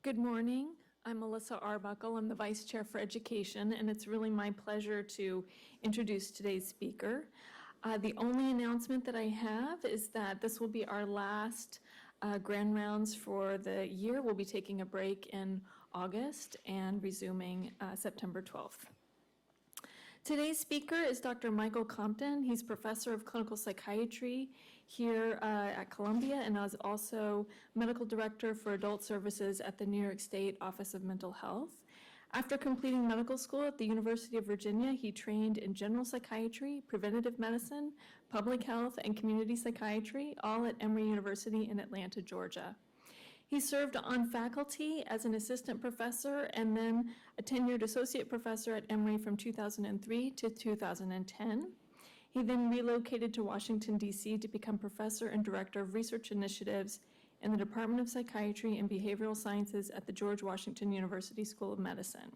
Good morning. I'm Melissa Arbuckle. I'm the Vice Chair for Education, and it's really my pleasure to introduce today's speaker. The only announcement that I have is that this will be our last grand rounds for the year. We'll be taking a break in August and resuming September 12th. Today's speaker is Dr. Michael Compton. He's professor of clinical psychiatry here at Columbia and is also medical director for adult services at the New York State Office of Mental Health. After completing medical school at the University of Virginia, he trained in general psychiatry, preventative medicine, public health, and community psychiatry, all at Emory University in Atlanta, Georgia. He served on faculty as an assistant professor and then a tenured associate professor at Emory from 2003 to 2010. He then relocated to Washington, D.C. to become professor and director of research initiatives in the Department of Psychiatry and Behavioral Sciences at the George Washington University School of Medicine.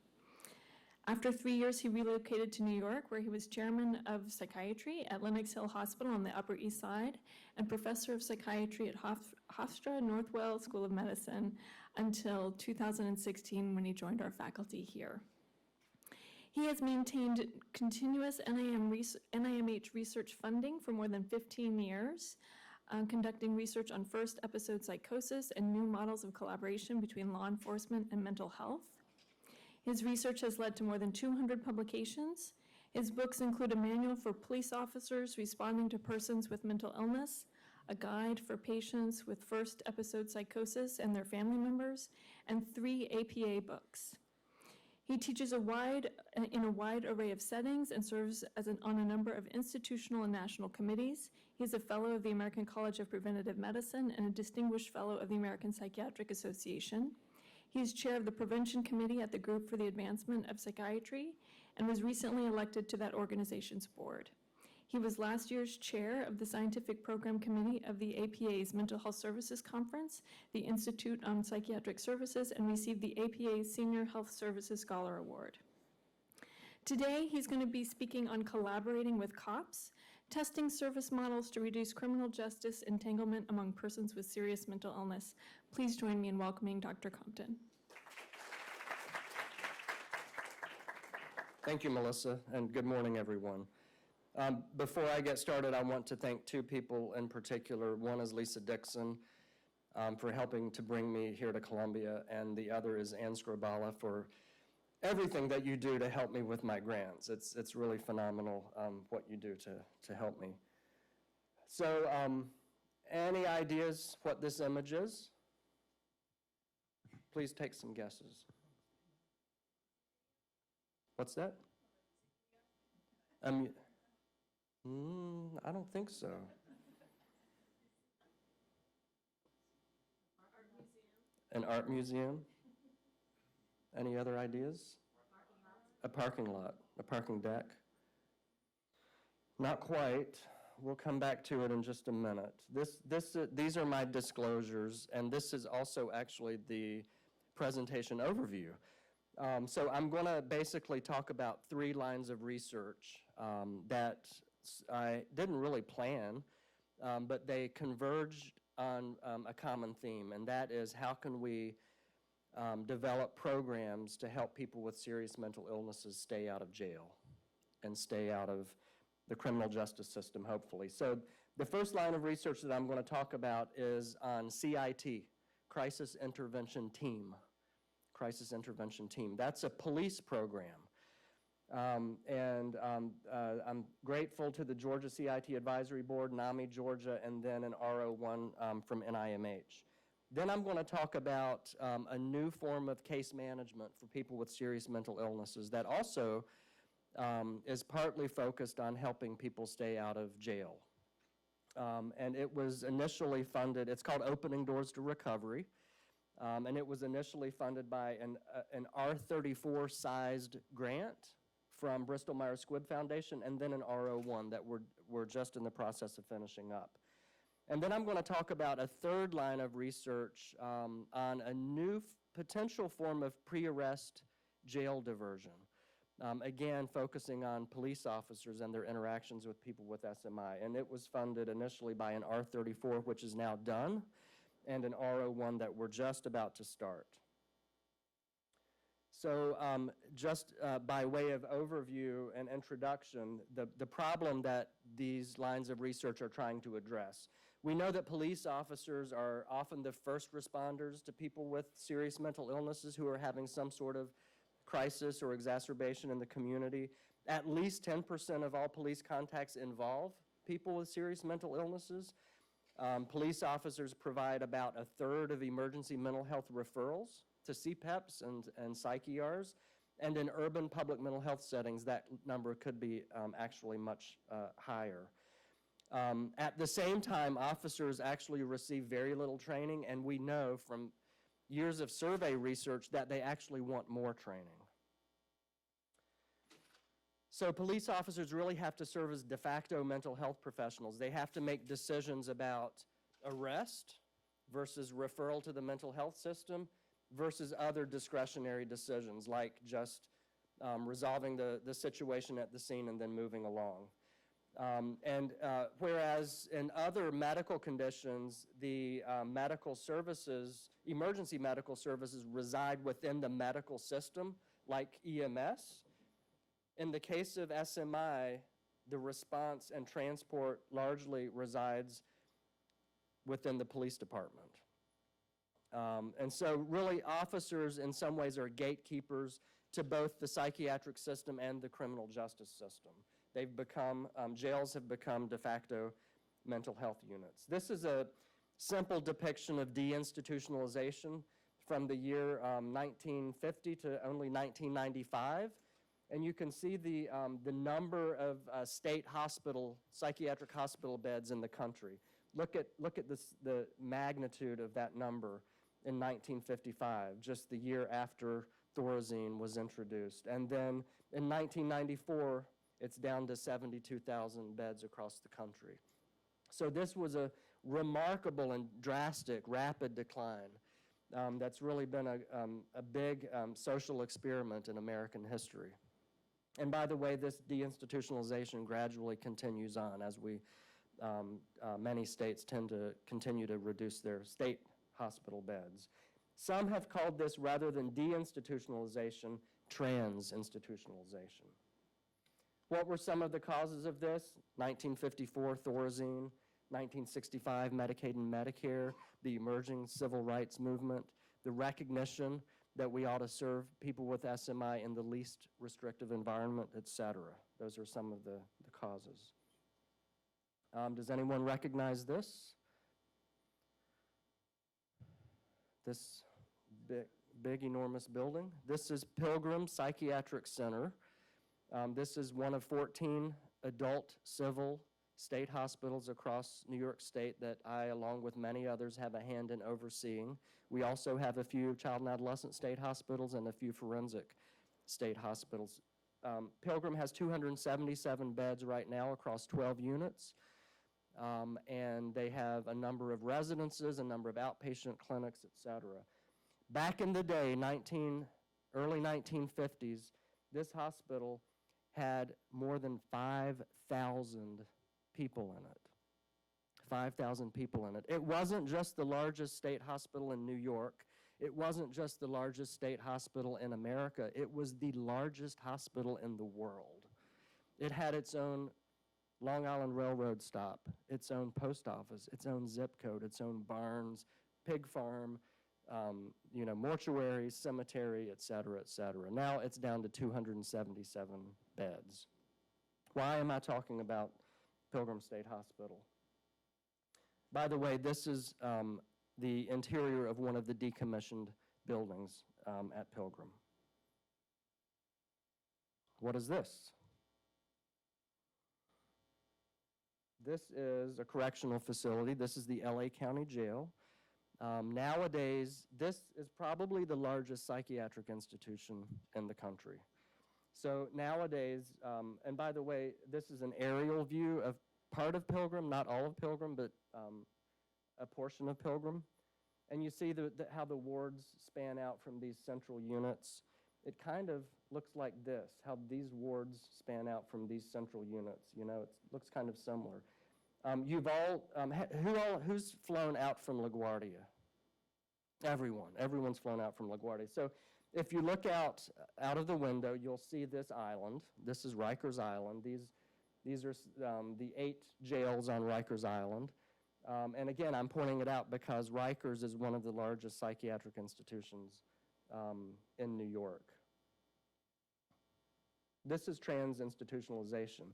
After 3 years, he relocated to New York, where he was chairman of psychiatry at Lenox Hill Hospital on the Upper East Side and professor of psychiatry at Hofstra Northwell School of Medicine until 2016 when he joined our faculty here. He has maintained continuous NIMH research funding for more than 15 years, conducting research on first episode psychosis and new models of collaboration between law enforcement and mental health. His research has led to more than 200 publications. His books include a manual for police officers responding to persons with mental illness, a guide for patients with first episode psychosis and their family members, and 3 APA books. He teaches in a wide array of settings and serves on a number of institutional and national committees. He is a fellow of the American College of Preventative Medicine and a distinguished fellow of the American Psychiatric Association. He is chair of the Prevention Committee at the Group for the Advancement of Psychiatry and was recently elected to that organization's board. He was last year's chair of the Scientific Program Committee of the APA's Mental Health Services Conference, the Institute on Psychiatric Services, and received the APA's Senior Health Services Scholar Award. Today, he's going to be speaking on collaborating with cops, testing service models to reduce criminal justice entanglement among persons with serious mental illness. Please join me in welcoming Dr. Compton. Thank you, Melissa, and good morning, everyone. Before I get started, I want to thank 2 people in particular. One is Lisa Dixon for helping to bring me here to Columbia, and the other is Ann Scribala for everything that you do to help me with my grants. It's really phenomenal what you do to help me. So any ideas what this image is? Please take some guesses. What's that? I don't think so. An art museum? Any other ideas? A parking lot, a parking deck. Not quite. We'll come back to it in just a minute. These are my disclosures, and this is also actually the presentation overview. So I'm going to basically talk about 3 lines of research that I didn't really plan, but they converged on a common theme, and that is how can we develop programs to help people with serious mental illnesses stay out of jail and stay out of the criminal justice system, hopefully. So the first line of research that I'm going to talk about is on CIT, Crisis Intervention Team. Crisis Intervention Team. That's a police program. I'm grateful to the Georgia CIT Advisory Board, NAMI Georgia, and then an RO1 from NIMH. Then I'm going to talk about a new form of case management for people with serious mental illnesses that also is partly focused on helping people stay out of jail. And it was initially funded, it's called Opening Doors to Recovery, and it was initially funded by an R34-sized grant from Bristol-Myers Squibb Foundation, and then an RO1 that we're just in the process of finishing up. And then I'm going to talk about a third line of research on a new potential form of pre-arrest jail diversion. Again, focusing on police officers and their interactions with people with SMI. And it was funded initially by an R34, which is now done, and an RO1 that we're just about to start. So just by way of overview and introduction, the problem that these lines of research are trying to address. We know that police officers are often the first responders to people with serious mental illnesses who are having some sort of crisis or exacerbation in the community. At least 10% of all police contacts involve people with serious mental illnesses. Police officers provide about a third of emergency mental health referrals to CPEPs and PsychERs, and in urban public mental health settings, that number could be actually much higher. At the same time, officers actually receive very little training, and we know from years of survey research that they actually want more training. So police officers really have to serve as de facto mental health professionals. They have to make decisions about arrest versus referral to the mental health system versus other discretionary decisions like just resolving the situation at the scene and then moving along. Whereas in other medical conditions, the medical services, emergency medical services reside within the medical system like EMS. In the case of SMI, the response and transport largely resides within the police department. And so really officers in some ways are gatekeepers to both the psychiatric system and the criminal justice system. They've become, jails have become de facto mental health units. This is a simple depiction of deinstitutionalization from the year 1950 to only 1995. And you can see the number of state hospital, psychiatric hospital beds in the country. Look at the magnitude of that number in 1955, just the year after Thorazine was introduced. And then in 1994, it's down to 72,000 beds across the country. So this was a remarkable and drastic, rapid decline that's really been a big social experiment in American history. And by the way, this deinstitutionalization gradually continues on as many states tend to continue to reduce their state hospital beds. Some have called this, rather than deinstitutionalization, trans-institutionalization. What were some of the causes of this? 1954, Thorazine. 1965, Medicaid and Medicare, the emerging civil rights movement, the recognition that we ought to serve people with SMI in the least restrictive environment, et cetera. Those are some of the causes. Does anyone recognize this? This big, enormous building? This is Pilgrim Psychiatric Center. This is one of 14 adult civil state hospitals across New York State that I, along with many others, have a hand in overseeing. We also have a few child and adolescent state hospitals and a few forensic state hospitals. Pilgrim has 277 beds right now across 12 units, and they have a number of residences, a number of outpatient clinics, et cetera. Back in the day, early 1950s, this hospital had more than 5,000 people in it. 5,000 people in it. It wasn't just the largest state hospital in New York. It wasn't just the largest state hospital in America. It was the largest hospital in the world. It had its own Long Island Railroad stop, its own post office, its own zip code, its own barns, pig farm, mortuary, cemetery, et cetera, et cetera. Now it's down to 277 beds. Why am I talking about Pilgrim State Hospital? By the way, this is the interior of one of the decommissioned buildings at Pilgrim. What is this? This is a correctional facility. This is the LA County Jail. Nowadays, this is probably the largest psychiatric institution in the country. So nowadays, and by the way, this is an aerial view of part of Pilgrim, not all of Pilgrim, but a portion of Pilgrim. And you see how the wards span out from these central units. It kind of looks like this, how these wards span out from these central units. It looks kind of similar. You've all, who's flown out from LaGuardia? Everyone's flown out from LaGuardia. So if you look out of the window, you'll see this island. This is Rikers Island. These are the 8 jails on Rikers Island. And again, I'm pointing it out because Rikers is one of the largest psychiatric institutions in New York. This is trans-institutionalization.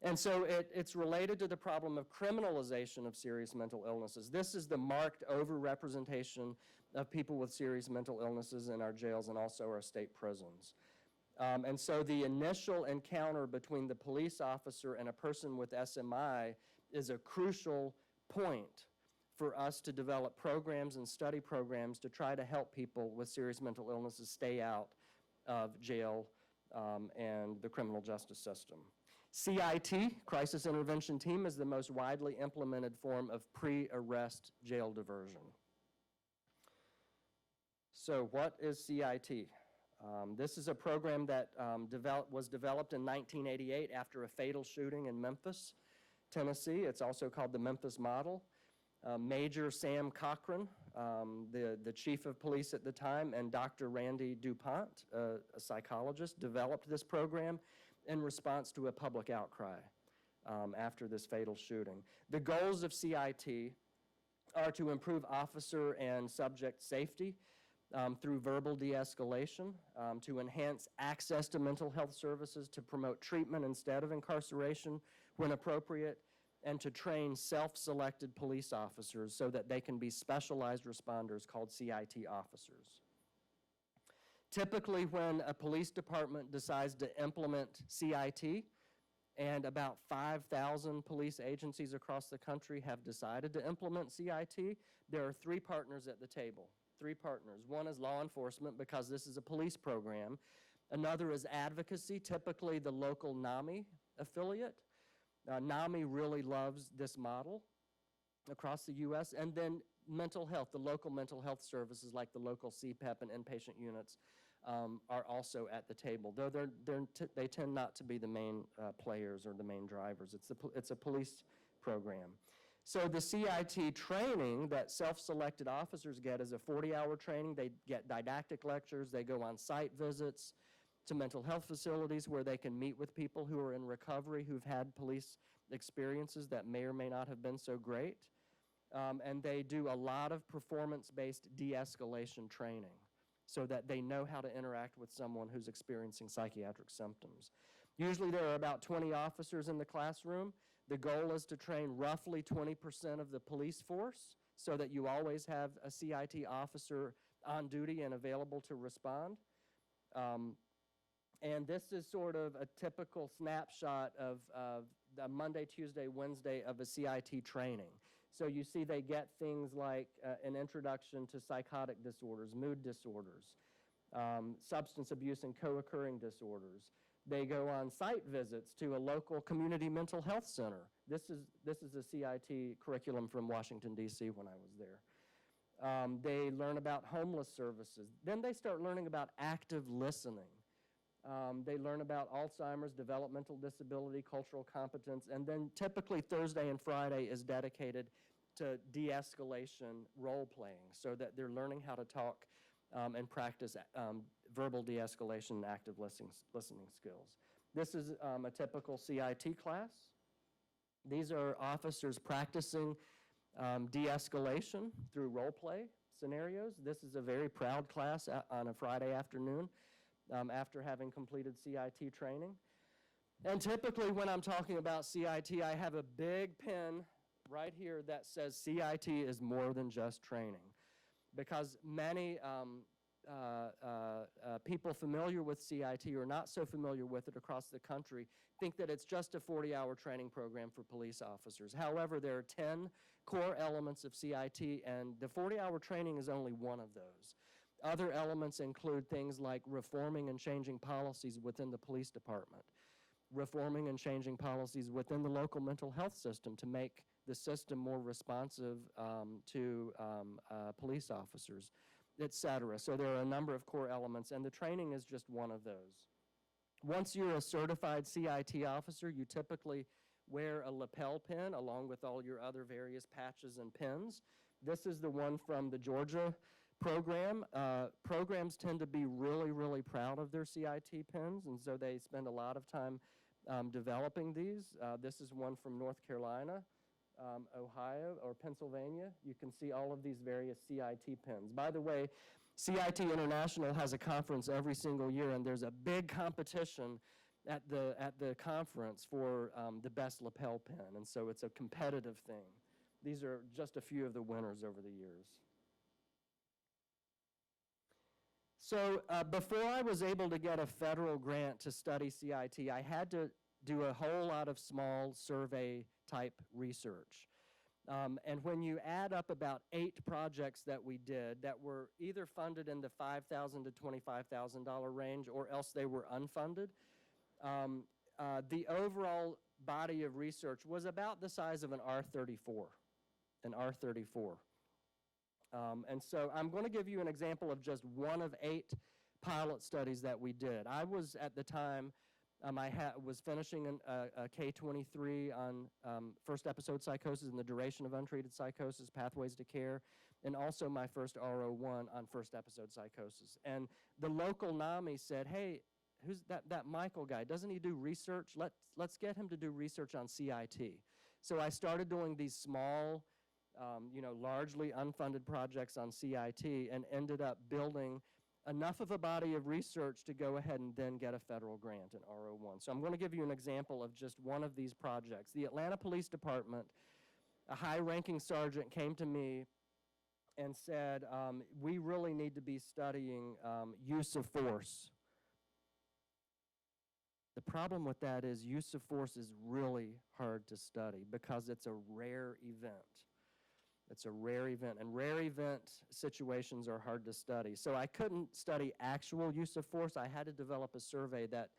And so it's related to the problem of criminalization of serious mental illnesses. This is the marked overrepresentation of people with serious mental illnesses in our jails and also our state prisons. And so the initial encounter between the police officer and a person with SMI is a crucial point for us to develop programs and study programs to try to help people with serious mental illnesses stay out of jail and the criminal justice system. CIT, Crisis Intervention Team, is the most widely implemented form of pre-arrest jail diversion. So what is CIT? This is a program that was developed in 1988 after a fatal shooting in Memphis, Tennessee. It's also called the Memphis Model. Major Sam Cochran, the chief of police at the time, and Dr. Randy DuPont, a psychologist, developed this program in response to a public outcry after this fatal shooting. The goals of CIT are to improve officer and subject safety through verbal de-escalation, to enhance access to mental health services, to promote treatment instead of incarceration when appropriate, and to train self-selected police officers so that they can be specialized responders called CIT officers. Typically, when a police department decides to implement CIT, and about 5,000 police agencies across the country have decided to implement CIT, there are 3 partners at the table. 3 partners. One is law enforcement, because this is a police program. Another is advocacy, typically the local NAMI affiliate. NAMI really loves this model across the U.S. And then mental health, the local mental health services like the local CPEP and inpatient units are also at the table, though they tend not to be the main players or the main drivers. It's a police program. So the CIT training that self-selected officers get is a 40-hour training. They get didactic lectures. They go on site visits to mental health facilities where they can meet with people who are in recovery, who've had police experiences that may or may not have been so great. And they do a lot of performance-based de-escalation training so that they know how to interact with someone who's experiencing psychiatric symptoms. Usually there are about 20 officers in the classroom. The goal is to train roughly 20% of the police force so that you always have a CIT officer on duty and available to respond. And this is sort of a typical snapshot of the Monday, Tuesday, Wednesday of a CIT training. So you see they get things like an introduction to psychotic disorders, mood disorders, substance abuse and co-occurring disorders. They go on site visits to a local community mental health center. This is a CIT curriculum from Washington, D.C. when I was there. They learn about homeless services. Then they start learning about active listening. They learn about Alzheimer's, developmental disability, cultural competence, and then typically Thursday and Friday is dedicated to de-escalation role-playing so that they're learning how to talk and practice verbal de-escalation and active listening skills. This is a typical CIT class. These are officers practicing de-escalation through role-play scenarios. This is a very proud class on a Friday afternoon after having completed CIT training. And typically when I'm talking about CIT, I have a big pen right here that says CIT is more than just training, because many people familiar with CIT or not so familiar with it across the country think that it's just a 40-hour training program for police officers. However, there are 10 core elements of CIT, and the 40-hour training is only one of those. Other elements include things like reforming and changing policies within the police department, reforming and changing policies within the local mental health system to make the system more responsive to police officers, et cetera. So there are a number of core elements, and the training is just one of those. Once you're a certified CIT officer, you typically wear a lapel pin along with all your other various patches and pins. This is the one from the Georgia program. Programs tend to be really, really proud of their CIT pins, and so they spend a lot of time developing these. This is one from North Carolina, Ohio, or Pennsylvania. You can see all of these various CIT pins. By the way, CIT International has a conference every single year, and there's a big competition at the conference for the best lapel pin, and so it's a competitive thing. These are just a few of the winners over the years. So before I was able to get a federal grant to study CIT, I had to do a whole lot of small survey-type research. And when you add up about 8 projects that we did that were either funded in the $5,000 to $25,000 range or else they were unfunded, the overall body of research was about the size of an R34, and so I'm going to give you an example of just one of 8 pilot studies that we did. I was, at the time, I was finishing a K-23 on first episode psychosis and the duration of untreated psychosis, pathways to care, and also my first R01 on first episode psychosis. And the local NAMI said, hey, who's that Michael guy? Doesn't he do research? Let's get him to do research on CIT. So I started doing these small, largely unfunded projects on CIT and ended up building enough of a body of research to go ahead and then get a federal grant in R01. So I'm going to give you an example of just one of these projects. The Atlanta Police Department, a high-ranking sergeant came to me and said, we really need to be studying use of force. The problem with that is use of force is really hard to study because it's a rare event. It's a rare event, and rare event situations are hard to study. So I couldn't study actual use of force. I had to develop a survey that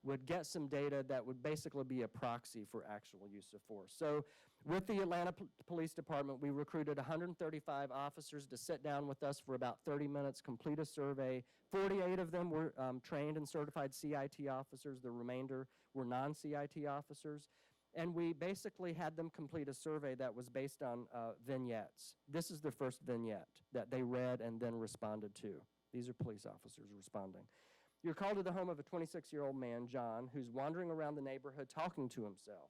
would get some data that would basically be a proxy for actual use of force. So with the Atlanta Police Department, we recruited 135 officers to sit down with us for about 30 minutes, complete a survey. 48 of them were trained and certified CIT officers. The remainder were non-CIT officers. And we basically had them complete a survey that was based on vignettes. This is the first vignette that they read and then responded to. These are police officers responding. You're called to the home of a 26-year-old man, John, who's wandering around the neighborhood talking to himself.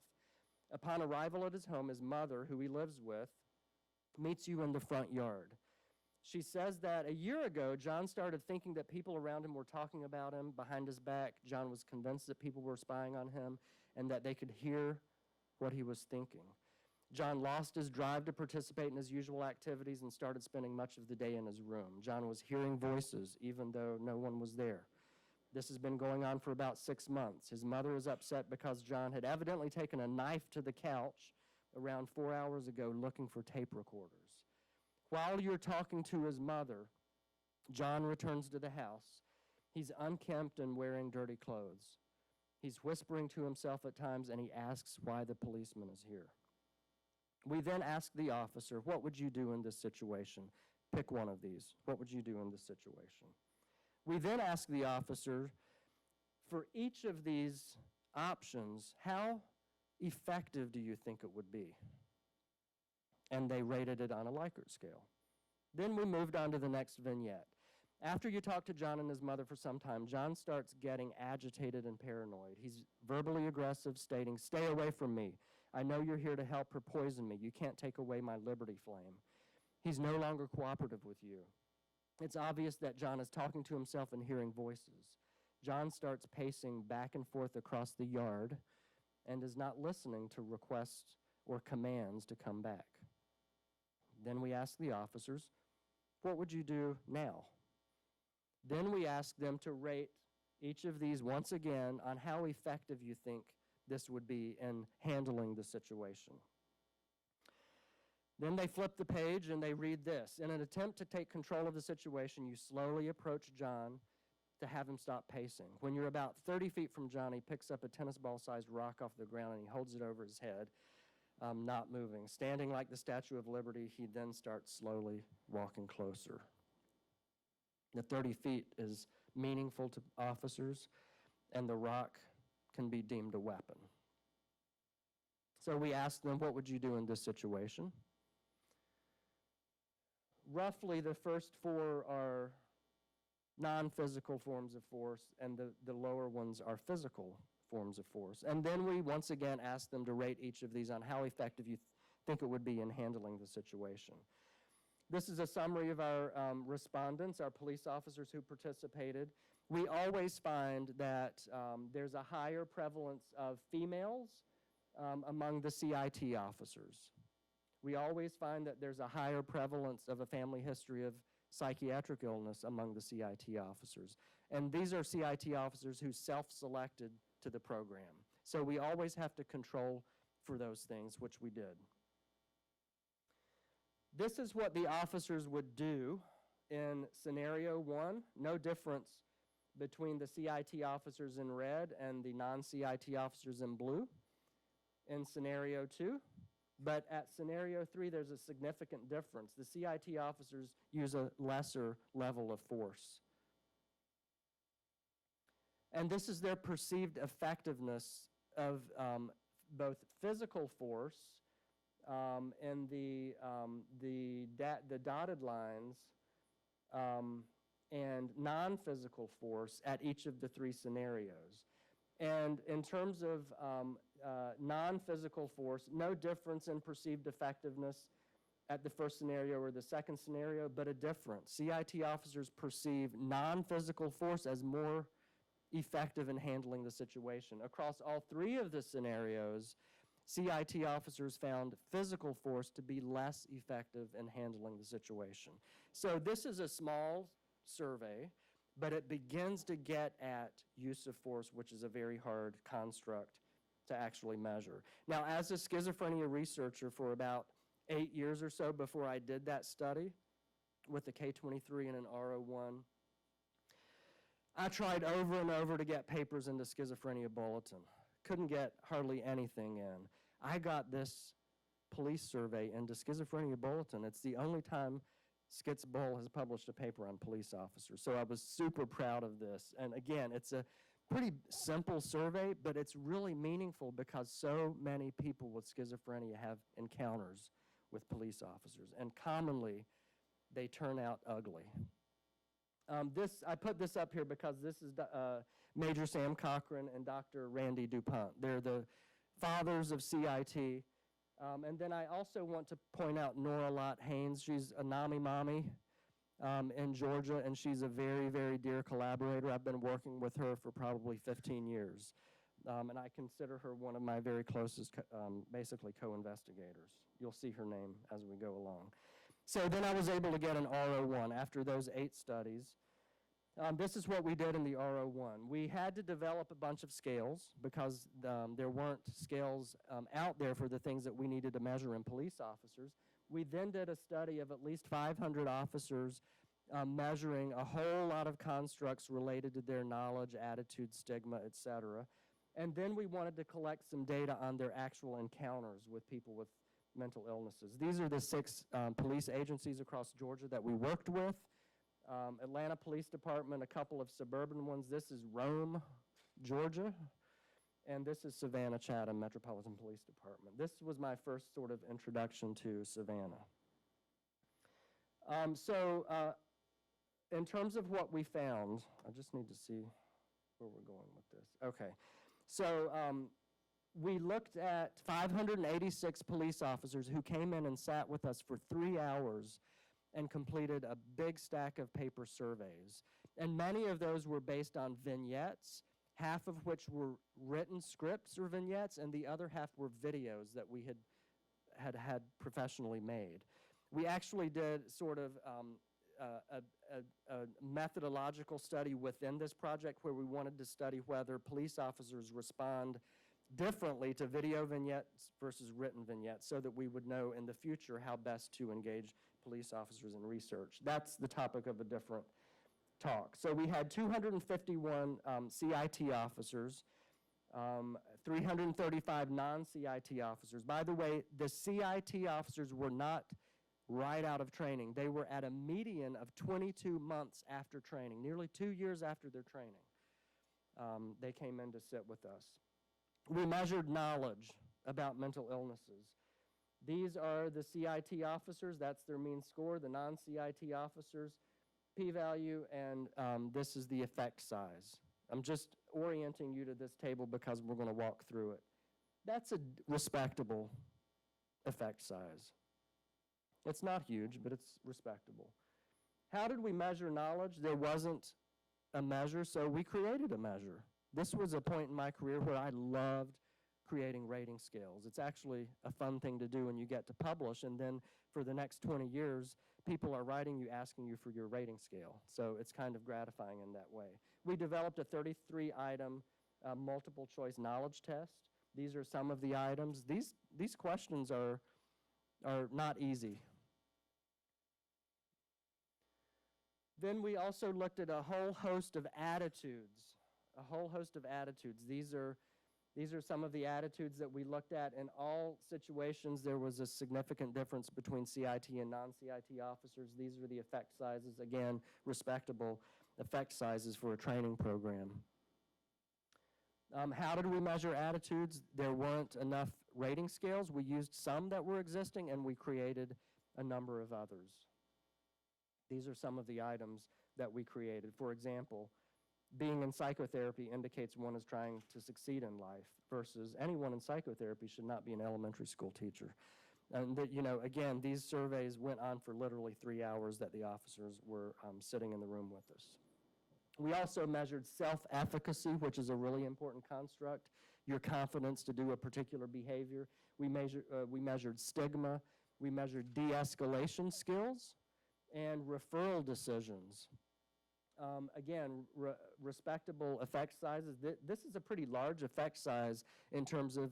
Upon arrival at his home, his mother, who he lives with, meets you in the front yard. She says that a year ago, John started thinking that people around him were talking about him behind his back. John was convinced that people were spying on him and that they could hear what he was thinking. John lost his drive to participate in his usual activities and started spending much of the day in his room. John was hearing voices even though no one was there. This has been going on for about 6 months. His mother is upset because John had evidently taken a knife to the couch around 4 hours ago looking for tape recorders. While you're talking to his mother, John returns to the house. He's unkempt and wearing dirty clothes. He's whispering to himself at times, and he asks why the policeman is here. We then ask the officer, what would you do in this situation? Pick one of these. What would you do in this situation? We then ask the officer, for each of these options, how effective do you think it would be? And they rated it on a Likert scale. Then we moved on to the next vignette. After you talk to John and his mother for some time, John starts getting agitated and paranoid. He's verbally aggressive, stating, "Stay away from me. I know you're here to help her poison me. You can't take away my liberty flame." He's no longer cooperative with you. It's obvious that John is talking to himself and hearing voices. John starts pacing back and forth across the yard and is not listening to requests or commands to come back. Then we ask the officers, what would you do now? Then we ask them to rate each of these once again on how effective you think this would be in handling the situation. Then they flip the page and they read this. In an attempt to take control of the situation, you slowly approach John to have him stop pacing. When you're about 30 feet from John, he picks up a tennis ball-sized rock off the ground and he holds it over his head, not moving. Standing like the Statue of Liberty, he then starts slowly walking closer. The 30 feet is meaningful to officers, and the rock can be deemed a weapon. So we asked them, what would you do in this situation? roughly the first four are non-physical forms of force, and the lower ones are physical forms of force. And then we once again ask them to rate each of these on how effective you think it would be in handling the situation. This is a summary of our respondents, our police officers who participated. We always find that there's a higher prevalence of females among the CIT officers. We always find that there's a higher prevalence of a family history of psychiatric illness among the CIT officers. And these are CIT officers who self-selected to the program. So we always have to control for those things, which we did. This is what the officers would do in scenario 1. No difference between the CIT officers in red and the non-CIT officers in blue in scenario 2. But at scenario 3, there's a significant difference. The CIT officers use a lesser level of force. And this is their perceived effectiveness of both physical force and the dotted lines and non-physical force at each of the 3 scenarios. And in terms of non-physical force, no difference in perceived effectiveness at the first scenario or the second scenario, but a difference. CIT officers perceive non-physical force as more effective in handling the situation. Across all 3 of the scenarios, CIT officers found physical force to be less effective in handling the situation. So this is a small survey, but it begins to get at use of force, which is a very hard construct to actually measure. Now, as a schizophrenia researcher for about 8 years or so before I did that study with the K23 and an RO1, I tried over and over to get papers into Schizophrenia Bulletin. Couldn't get hardly anything in. I got this police survey into Schizophrenia Bulletin. It's the only time Schiz Bull has published a paper on police officers. So I was super proud of this. And again, it's a pretty simple survey, but it's really meaningful because so many people with schizophrenia have encounters with police officers. And commonly, they turn out ugly. I put this up here because this is Major Sam Cochran and Dr. Randy DuPont. They're the fathers of CIT. And then I also want to point out Nora Lott Haynes. She's a NAMI mommy in Georgia, and she's a very, very dear collaborator. I've been working with her for probably 15 years. And I consider her one of my very closest, basically, co-investigators. You'll see her name as we go along. So then I was able to get an RO1 after those 8 studies. This is what we did in the RO1. We had to develop a bunch of scales because there weren't scales out there for the things that we needed to measure in police officers. We then did a study of at least 500 officers measuring a whole lot of constructs related to their knowledge, attitude, stigma, et cetera. And then we wanted to collect some data on their actual encounters with people with mental illnesses. These are the 6 police agencies across Georgia that we worked with. Atlanta Police Department, a couple of suburban ones. This is Rome, Georgia, and this is Savannah Chatham Metropolitan Police Department. This was my first sort of introduction to Savannah. In terms of what we found, I just need to see where we're going with this. Okay, so we looked at 586 police officers who came in and sat with us for 3 hours and completed a big stack of paper surveys. And many of those were based on vignettes, half of which were written scripts or vignettes, and the other half were videos that we had professionally made. We actually did sort of a methodological study within this project where we wanted to study whether police officers respond differently to video vignettes versus written vignettes so that we would know in the future how best to engage police officers in research. That's the topic of a different talk. So we had 251 CIT officers, 335 non-CIT officers. By the way, the CIT officers were not right out of training. They were at a median of 22 months after training, nearly 2 years after their training. They came in to sit with us. We measured knowledge about mental illnesses. These are the CIT officers. That's their mean score. The non-CIT officers, p-value, and this is the effect size. I'm just orienting you to this table because we're going to walk through it. That's a respectable effect size. It's not huge, but it's respectable. How did we measure knowledge? There wasn't a measure, so we created a measure. This was a point in my career where I loved creating rating scales. It's actually a fun thing to do when you get to publish, and then for the next 20 years, people are writing you asking you for your rating scale. So it's kind of gratifying in that way. We developed a 33-item multiple choice knowledge test. These are some of the items. These questions are not easy. Then we also looked at a whole host of attitudes. These are some of the attitudes that we looked at. In all situations, there was a significant difference between CIT and non-CIT officers. These are the effect sizes. Again, respectable effect sizes for a training program. How did we measure attitudes? There weren't enough rating scales. We used some that were existing, and we created a number of others. These are some of the items that we created. For example, being in psychotherapy indicates one is trying to succeed in life versus anyone in psychotherapy should not be an elementary school teacher. And that, again, these surveys went on for literally 3 hours that the officers were sitting in the room with us. We also measured self-efficacy, which is a really important construct, your confidence to do a particular behavior. We measured stigma. We measured de-escalation skills and referral decisions. Again, respectable effect sizes. This is a pretty large effect size in terms of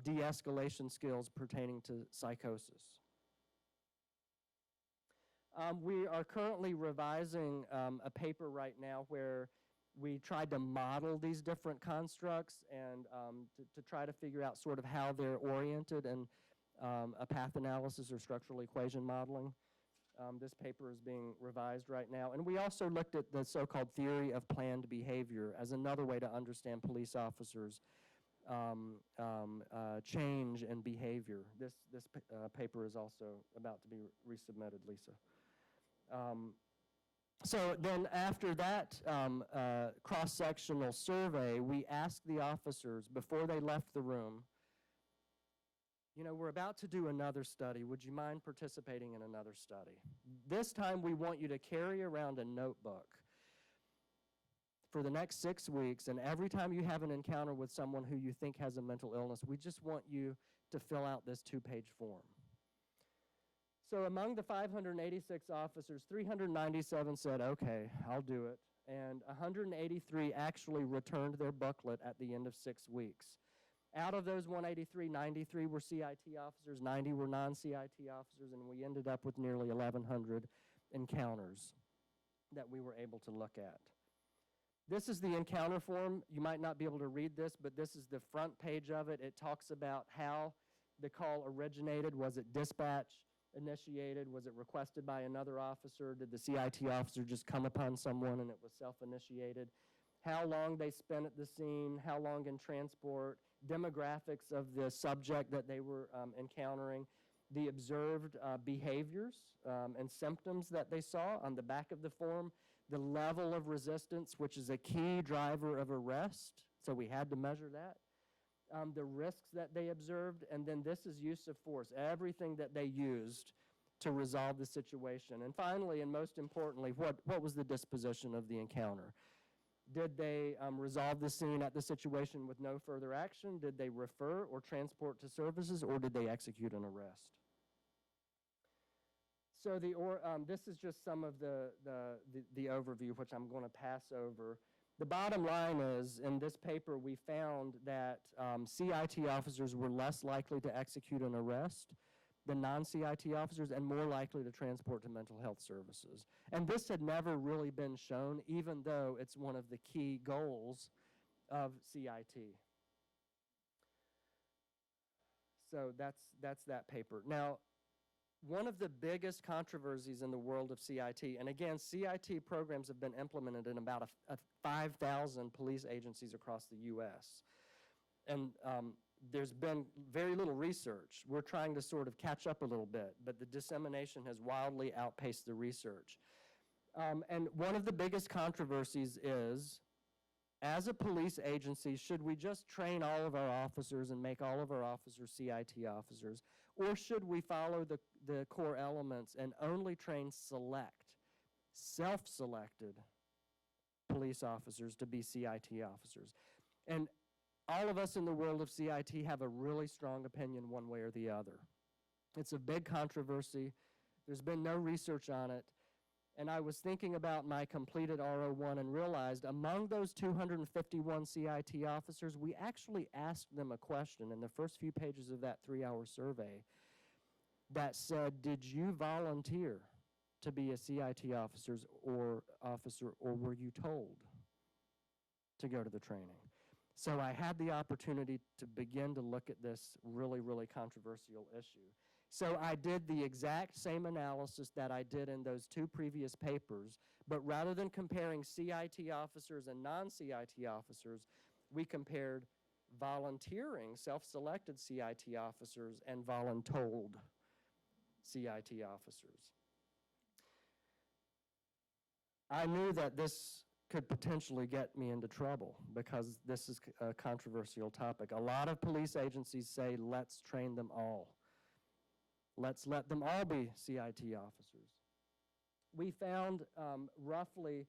de-escalation skills pertaining to psychosis. We are currently revising a paper right now where we tried to model these different constructs and to try to figure out sort of how they're oriented in a path analysis or structural equation modeling. This paper is being revised right now. And we also looked at the so-called theory of planned behavior as another way to understand police officers' change in behavior. This paper is also about to be resubmitted, Lisa. So then after that cross-sectional survey, we asked the officers before they left the room, we're about to do another study. Would you mind participating in another study? This time we want you to carry around a notebook for the next 6 weeks, and every time you have an encounter with someone who you think has a mental illness, we just want you to fill out this 2-page form. So among the 586 officers, 397 said, okay, I'll do it, and 183 actually returned their booklet at the end of 6 weeks. Out of those 183, 93 were CIT officers, 90 were non-CIT officers, and we ended up with nearly 1,100 encounters that we were able to look at. This is the encounter form. You might not be able to read this, but this is the front page of it. It talks about how the call originated. Was it dispatch initiated? Was it requested by another officer? Did the CIT officer just come upon someone and it was self-initiated? How long they spent at the scene, how long in transport, demographics of the subject that they were encountering, the observed behaviors and symptoms that they saw on the back of the form, the level of resistance, which is a key driver of arrest, so we had to measure that, the risks that they observed, and then this is use of force, everything that they used to resolve the situation. And finally, and most importantly, what was the disposition of the encounter? Did they resolve the scene at the situation with no further action? Did they refer or transport to services, or did they execute an arrest? So this is just some of the overview, which I'm going to pass over. The bottom line is, in this paper, we found that CIT officers were less likely to execute an arrest than non-CIT officers and more likely to transport to mental health services. And this had never really been shown, even though it's one of the key goals of CIT. So that's that paper. Now, one of the biggest controversies in the world of CIT, and again, CIT programs have been implemented in about 5,000 police agencies across the U.S. And there's been very little research. We're trying to sort of catch up a little bit, but the dissemination has wildly outpaced the research. And one of the biggest controversies is, as a police agency, should we just train all of our officers and make all of our officers CIT officers, or should we follow the core elements and only train self-selected police officers to be CIT officers? And all of us in the world of CIT have a really strong opinion one way or the other. It's a big controversy. There's been no research on it. And I was thinking about my completed R01 and realized among those 251 CIT officers, we actually asked them a question in the first few pages of that 3-hour survey that said, did you volunteer to be a CIT officer, or were you told to go to the training? So I had the opportunity to begin to look at this really, really controversial issue. So I did the exact same analysis that I did in those 2 previous papers, but rather than comparing CIT officers and non-CIT officers, we compared volunteering, self-selected CIT officers and voluntold CIT officers. I knew that this could potentially get me into trouble because this is a controversial topic. A lot of police agencies say, let's train them all. Let's let them all be CIT officers. We found roughly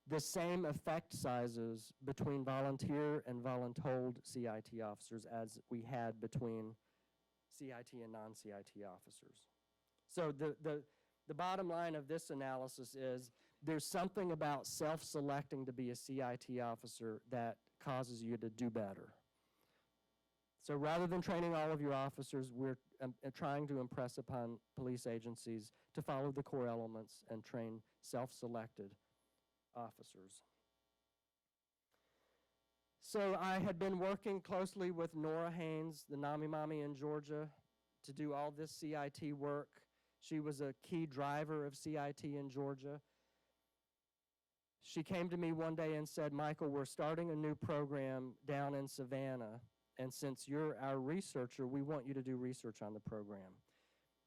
the same effect sizes between volunteer and voluntold CIT officers as we had between CIT and non-CIT officers. So the bottom line of this analysis is there's something about self-selecting to be a CIT officer that causes you to do better. So rather than training all of your officers, we're trying to impress upon police agencies to follow the core elements and train self-selected officers. So I had been working closely with Nora Haynes, the Nami Mommy in Georgia, to do all this CIT work. She was a key driver of CIT in Georgia. She came to me one day and said, Michael, we're starting a new program down in Savannah, and since you're our researcher, we want you to do research on the program.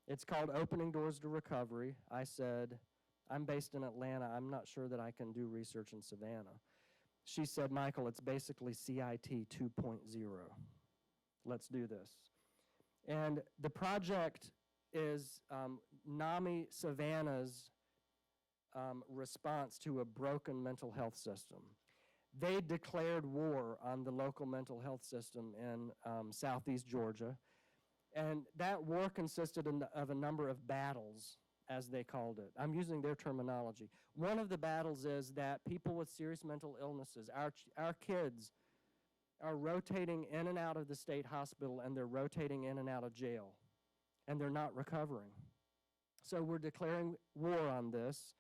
It's called Opening Doors to Recovery. I said, I'm based in Atlanta. I'm not sure that I can do research in Savannah. She said, Michael, it's basically CIT 2.0. Let's do this. And the project is NAMI Savannah's response to a broken mental health system. They declared war on the local mental health system in southeast Georgia, and that war consisted of a number of battles, as they called it. I'm using their terminology. One of the battles is that people with serious mental illnesses, our kids, are rotating in and out of the state hospital, and they're rotating in and out of jail, and they're not recovering. So we're declaring war on this.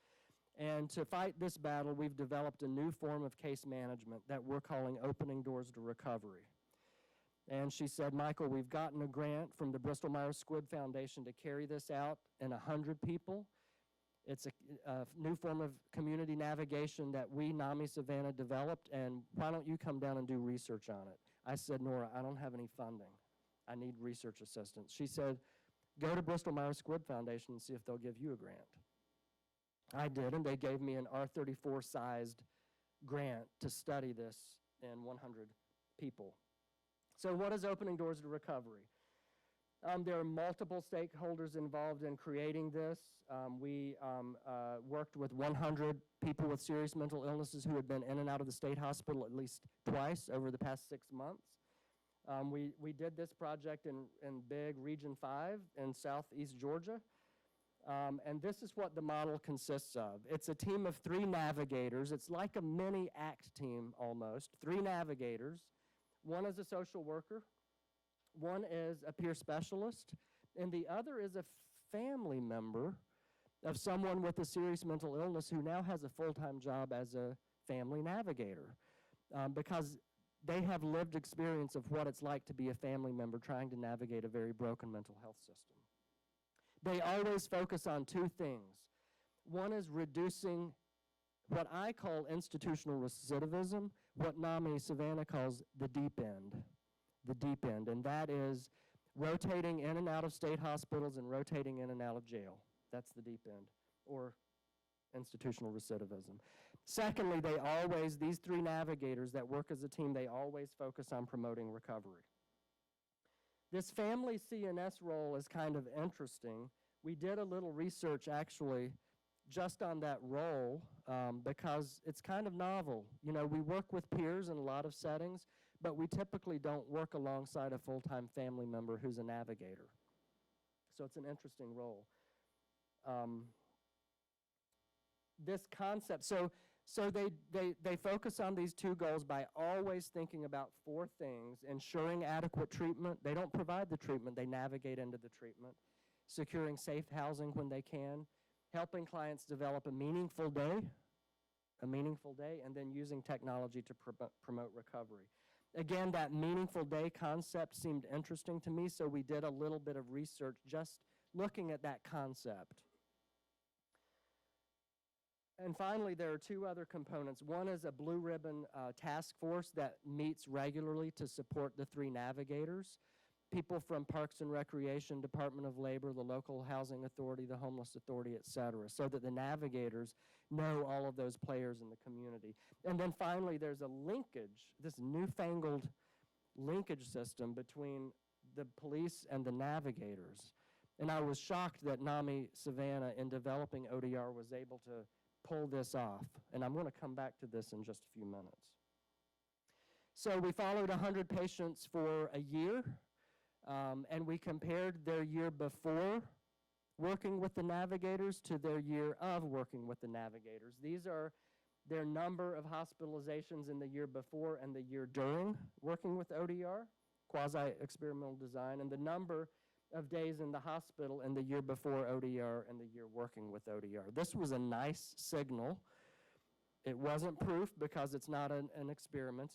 And to fight this battle, we've developed a new form of case management that we're calling Opening Doors to Recovery. And she said, Michael, we've gotten a grant from the Bristol-Myers Squibb Foundation to carry this out in 100 people. It's a new form of community navigation that we, NAMI Savannah, developed, and why don't you come down and do research on it? I said, Nora, I don't have any funding. I need research assistance. She said, go to Bristol-Myers Squibb Foundation and see if they'll give you a grant. I did, and they gave me an R34-sized grant to study this in 100 people. So what is Opening Doors to Recovery? There are multiple stakeholders involved in creating this. We worked with 100 people with serious mental illnesses who had been in and out of the state hospital at least twice over the past 6 months. We did this project in big Region 5 in southeast Georgia. And this is what the model consists of. It's a team of 3 navigators. It's like a mini ACT team almost. 3 navigators. One is a social worker. One is a peer specialist. And the other is a family member of someone with a serious mental illness who now has a full-time job as a family navigator because they have lived experience of what it's like to be a family member trying to navigate a very broken mental health system. They always focus on 2 things. One is reducing what I call institutional recidivism, what NAMI Savannah calls the deep end. the deep end, and that is rotating in and out of state hospitals and rotating in and out of jail. That's the deep end, or institutional recidivism. Secondly, these three navigators that work as a team, they always focus on promoting recovery. This family CNS role is kind of interesting. We did a little research actually just on that role because it's kind of novel. You know, we work with peers in a lot of settings, but we typically don't work alongside a full-time family member who's a navigator. So it's an interesting role. This concept, so they focus on these two goals by always thinking about four things: ensuring adequate treatment. They don't provide the treatment, they navigate into the treatment. Securing safe housing when they can. Helping clients develop a meaningful day, and then using technology to promote recovery. Again, that meaningful day concept seemed interesting to me, so we did a little bit of research just looking at that concept. And finally, there are two other components. One is a blue ribbon task force that meets regularly to support the three navigators. People from Parks and Recreation, Department of Labor, the local housing authority, the homeless authority, et cetera, so that the navigators know all of those players in the community. And then finally, there's a linkage, this newfangled linkage system between the police and the navigators. And I was shocked that NAMI Savannah, in developing ODR, was able to pull this off. And I'm going to come back to this in just a few minutes. So we followed 100 patients for a year. And we compared their year before working with the navigators to their year of working with the navigators. These are their number of hospitalizations in the year before and the year during working with ODR, quasi-experimental design, and the number of days in the hospital in the year before ODR and the year working with ODR. This was a nice signal. It wasn't proof because it's not an experiment.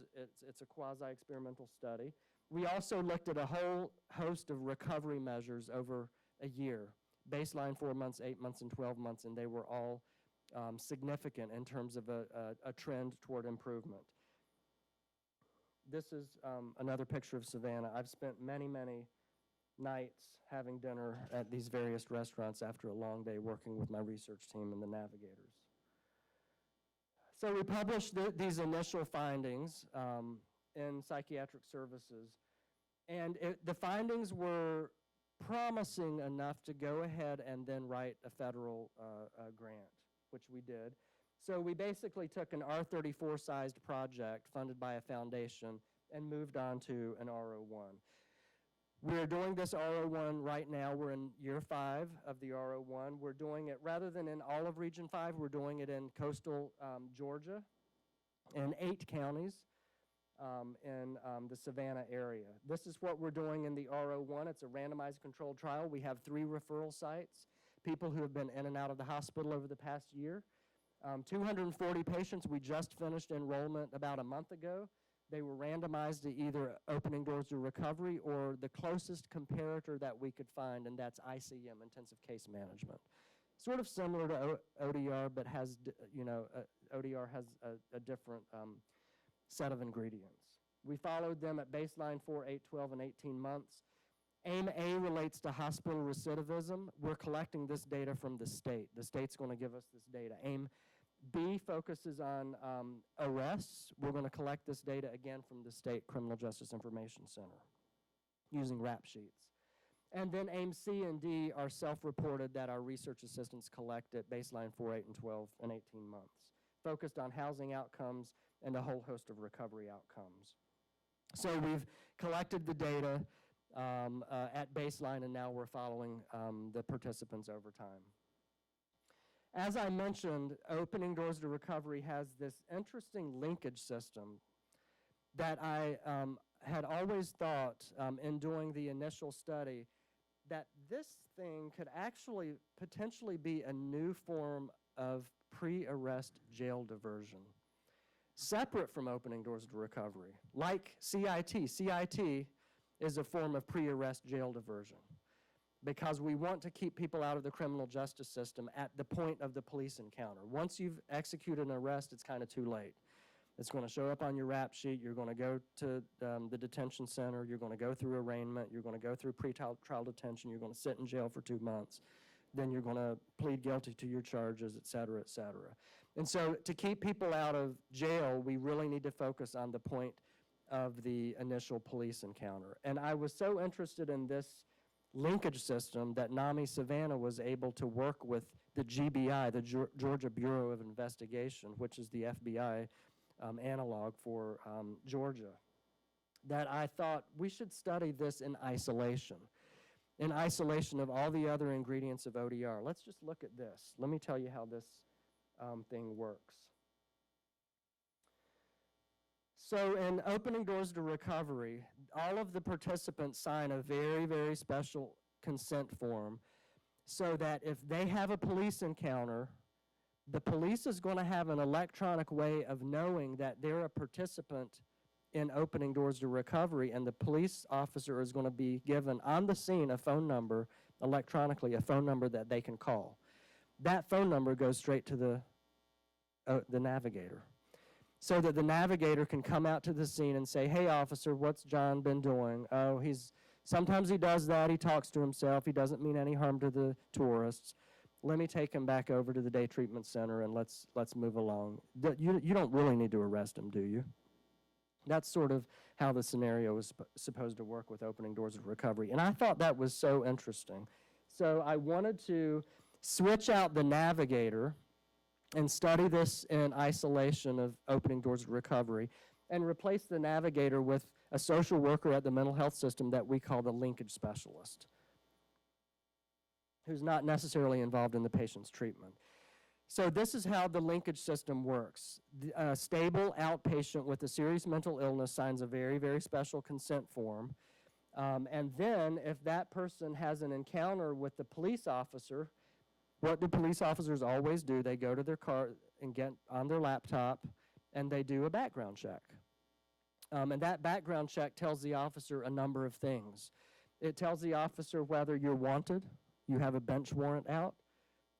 It's a quasi-experimental study. We also looked at a whole host of recovery measures over a year, baseline 4 months, 8 months, and 12 months, and they were all significant in terms of a trend toward improvement. This is another picture of Savannah. I've spent many, many nights having dinner at these various restaurants after a long day working with my research team and the navigators. So we published these initial findings in Psychiatric Services, and the findings were promising enough to go ahead and then write a federal grant, which we did. So we basically took an R34-sized project funded by a foundation and moved on to an R01. We're doing this R01 right now. We're in year 5 of the R01. We're doing it, rather than in all of Region 5, we're doing it in coastal Georgia in 8 counties in the Savannah area. This is what we're doing in the R01. It's a randomized controlled trial. We have 3 referral sites, people who have been in and out of the hospital over the past year. 240 patients. We just finished enrollment about a month ago. They were randomized to either Opening Doors to Recovery or the closest comparator that we could find, and that's ICM, Intensive Case Management. Sort of similar to ODR, but has, ODR has a different set of ingredients. We followed them at baseline 4, 8, 12, and 18 months. AIM-A relates to hospital recidivism. We're collecting this data from the state. The state's going to give us this data. AIM-B focuses on arrests. We're going to collect this data again from the State Criminal Justice Information Center using rap sheets. And then AIM-C and D are self-reported that our research assistants collect at baseline 4, 8, and 12, and 18 months, focused on housing outcomes and a whole host of recovery outcomes. So we've collected the data at baseline, and now we're following the participants over time. As I mentioned, Opening Doors to Recovery has this interesting linkage system that I had always thought in doing the initial study that this thing could actually potentially be a new form of pre-arrest jail diversion, separate from Opening Doors to Recovery, like CIT. CIT is a form of pre-arrest jail diversion because we want to keep people out of the criminal justice system at the point of the police encounter. Once you've executed an arrest, it's kind of too late. It's going to show up on your rap sheet. You're going to go to the detention center. You're going to go through arraignment. You're going to go through pretrial detention. You're going to sit in jail for 2 months. Then you're going to plead guilty to your charges, et cetera, et cetera. And so to keep people out of jail, we really need to focus on the point of the initial police encounter. And I was so interested in this linkage system that NAMI Savannah was able to work with the GBI, the Georgia Bureau of Investigation, which is the FBI analog for Georgia, that I thought we should study this in isolation of all the other ingredients of ODR. Let's just look at this. Let me tell you how this thing works. So in Opening Doors to Recovery, all of the participants sign a very, very special consent form so that if they have a police encounter, the police is going to have an electronic way of knowing that they're a participant in Opening Doors to Recovery, and the police officer is going to be given on the scene a phone number, electronically, a phone number that they can call. That phone number goes straight to the navigator, so that the navigator can come out to the scene and say, hey, officer, what's John been doing? Oh, sometimes he does that. He talks to himself. He doesn't mean any harm to the tourists. Let me take him back over to the day treatment center and let's move along. You don't really need to arrest him, do you? That's sort of how the scenario is supposed to work with Opening Doors to Recovery. And I thought that was so interesting. So I wanted to switch out the navigator and study this in isolation of Opening Doors to Recovery and replace the navigator with a social worker at the mental health system that we call the linkage specialist, who's not necessarily involved in the patient's treatment. So this is how the linkage system works. A stable outpatient with a serious mental illness signs a very, very special consent form. And then if that person has an encounter with the police officer, what do police officers always do? They go to their car and get on their laptop and they do a background check. And that background check tells the officer a number of things. It tells the officer whether you're wanted, you have a bench warrant out,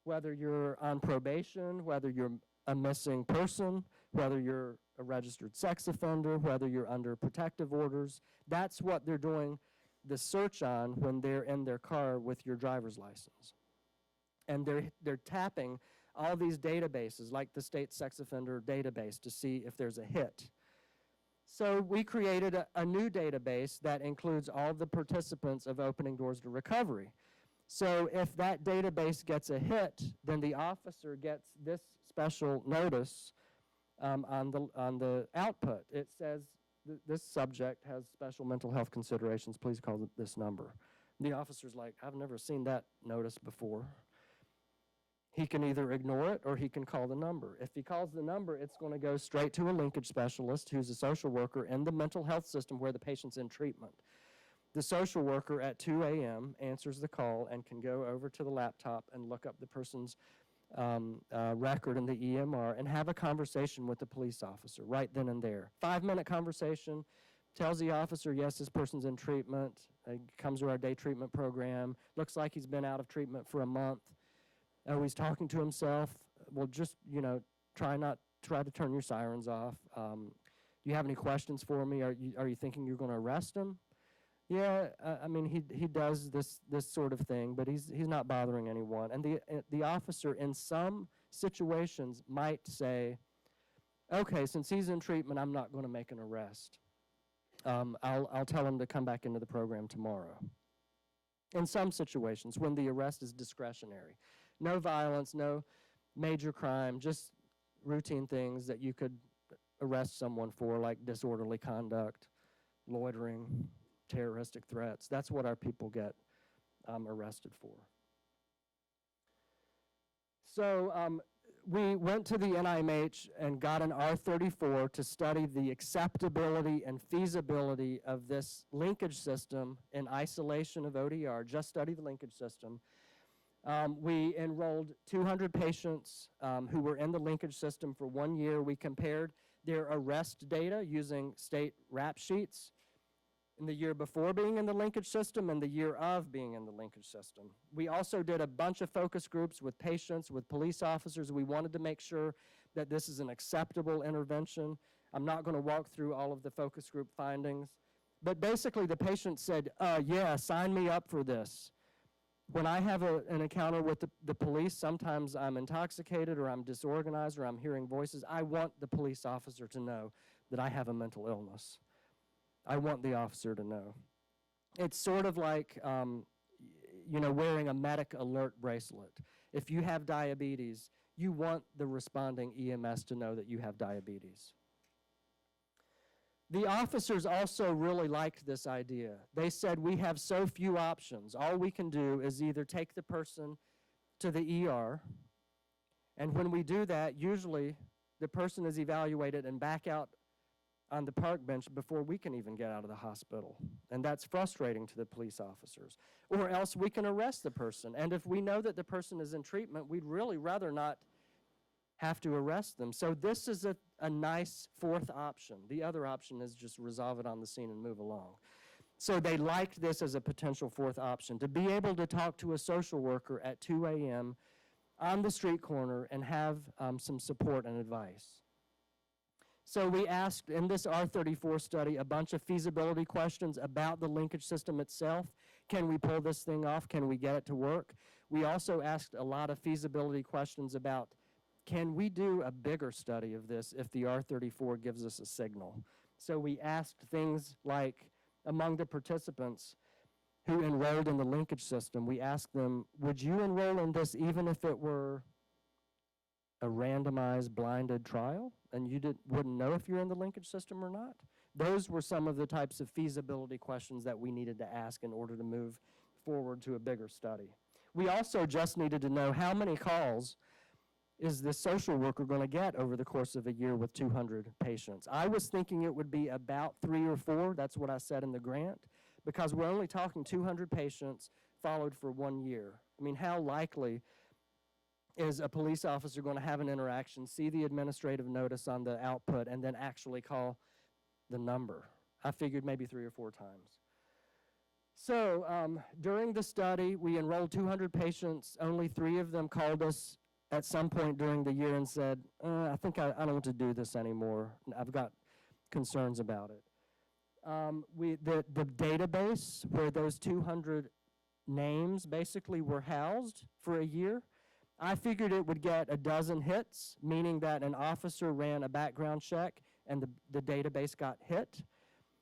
whether you're on probation, whether you're a missing person, whether you're a registered sex offender, whether you're under protective orders. That's what they're doing the search on when they're in their car with your driver's license. And they're tapping all these databases, like the state sex offender database, to see if there's a hit. So we created a new database that includes all the participants of Opening Doors to Recovery. So if that database gets a hit, then the officer gets this special notice on the output. It says, this subject has special mental health considerations. Please call this number. The officer's like, I've never seen that notice before. He can either ignore it or he can call the number. If he calls the number, it's going to go straight to a linkage specialist who's a social worker in the mental health system where the patient's in treatment. The social worker at 2 a.m. answers the call and can go over to the laptop and look up the person's record in the EMR and have a conversation with the police officer right then and there. 5-minute conversation, tells the officer, yes, this person's in treatment, comes to our day treatment program, looks like he's been out of treatment for a month. Oh, he's talking to himself. Well, just, try to turn your sirens off. Do you have any questions for me? Are you thinking you're going to arrest him? Yeah, I mean, he does this sort of thing, but he's not bothering anyone. And the officer in some situations might say, okay, since he's in treatment, I'm not going to make an arrest. I'll tell him to come back into the program tomorrow. In some situations, when the arrest is discretionary. No violence, no major crime, just routine things that you could arrest someone for, like disorderly conduct, loitering, terroristic threats. That's what our people get arrested for. So we went to the NIMH and got an R34 to study the acceptability and feasibility of this linkage system in isolation of ODR, just study the linkage system. We enrolled 200 patients who were in the linkage system for 1 year. We compared their arrest data using state rap sheets in the year before being in the linkage system and the year of being in the linkage system. We also did a bunch of focus groups with patients, with police officers. We wanted to make sure that this is an acceptable intervention. I'm not going to walk through all of the focus group findings, but basically the patient said, yeah, sign me up for this. When I have an encounter with the police, sometimes I'm intoxicated or I'm disorganized or I'm hearing voices. I want the police officer to know that I have a mental illness. I want the officer to know. It's sort of like, wearing a medic alert bracelet. If you have diabetes, you want the responding EMS to know that you have diabetes. The officers also really liked this idea. They said, we have so few options. All we can do is either take the person to the ER, and when we do that, usually the person is evaluated and back out on the park bench before we can even get out of the hospital. And that's frustrating to the police officers. Or else we can arrest the person. And if we know that the person is in treatment, we'd really rather not have to arrest them. So this is a nice fourth option. The other option is just resolve it on the scene and move along. So they liked this as a potential fourth option, to be able to talk to a social worker at 2 a.m. on the street corner and have some support and advice. So we asked in this R34 study a bunch of feasibility questions about the linkage system itself. Can we pull this thing off? Can we get it to work? We also asked a lot of feasibility questions about, can we do a bigger study of this if the R34 gives us a signal? So we asked things like, among the participants who enrolled in the linkage system, we asked them, would you enroll in this even if it were a randomized blinded trial and you wouldn't know if you're in the linkage system or not? Those were some of the types of feasibility questions that we needed to ask in order to move forward to a bigger study. We also just needed to know how many calls is this social worker going to get over the course of a year with 200 patients. I was thinking it would be about 3 or 4, that's what I said in the grant, because we're only talking 200 patients followed for 1 year. I mean, how likely is a police officer going to have an interaction, see the administrative notice on the output, and then actually call the number? I figured maybe 3 or 4 times. So during the study, we enrolled 200 patients. Only 3 of them called us at some point during the year and said, I think I don't want to do this anymore. I've got concerns about it. The database where those 200 names basically were housed for a year, I figured it would get a dozen hits, meaning that an officer ran a background check and the database got hit.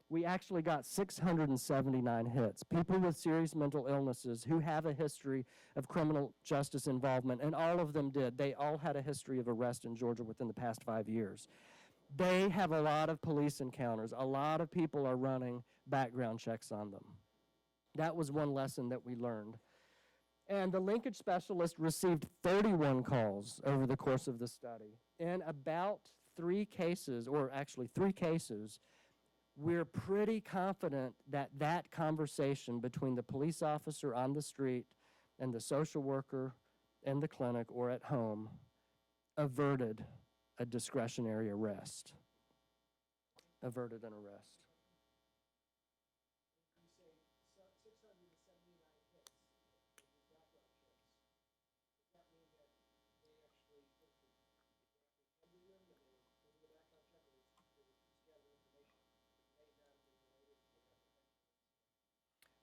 We actually got 679 hits. People with serious mental illnesses who have a history of criminal justice involvement, and all of them did. They all had a history of arrest in Georgia within the past 5 years. They have a lot of police encounters. A lot of people are running background checks on them. That was one lesson that we learned. And the linkage specialist received 31 calls over the course of the study. In about 3 cases, or actually 3 cases, we're pretty confident that that conversation between the police officer on the street and the social worker in the clinic or at home averted a discretionary arrest. Averted an arrest.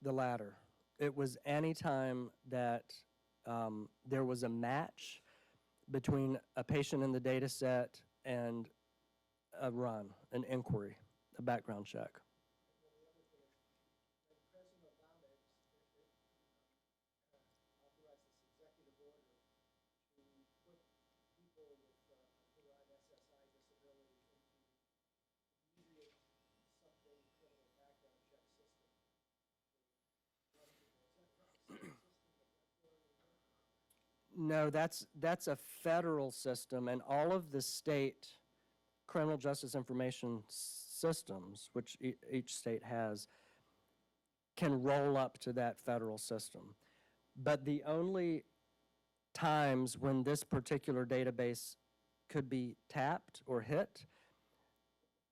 The latter. It was any time that there was a match between a patient in the data set and a run, an inquiry, a background check. No, that's a federal system, and all of the state criminal justice information systems, which each state has, can roll up to that federal system. But the only times when this particular database could be tapped or hit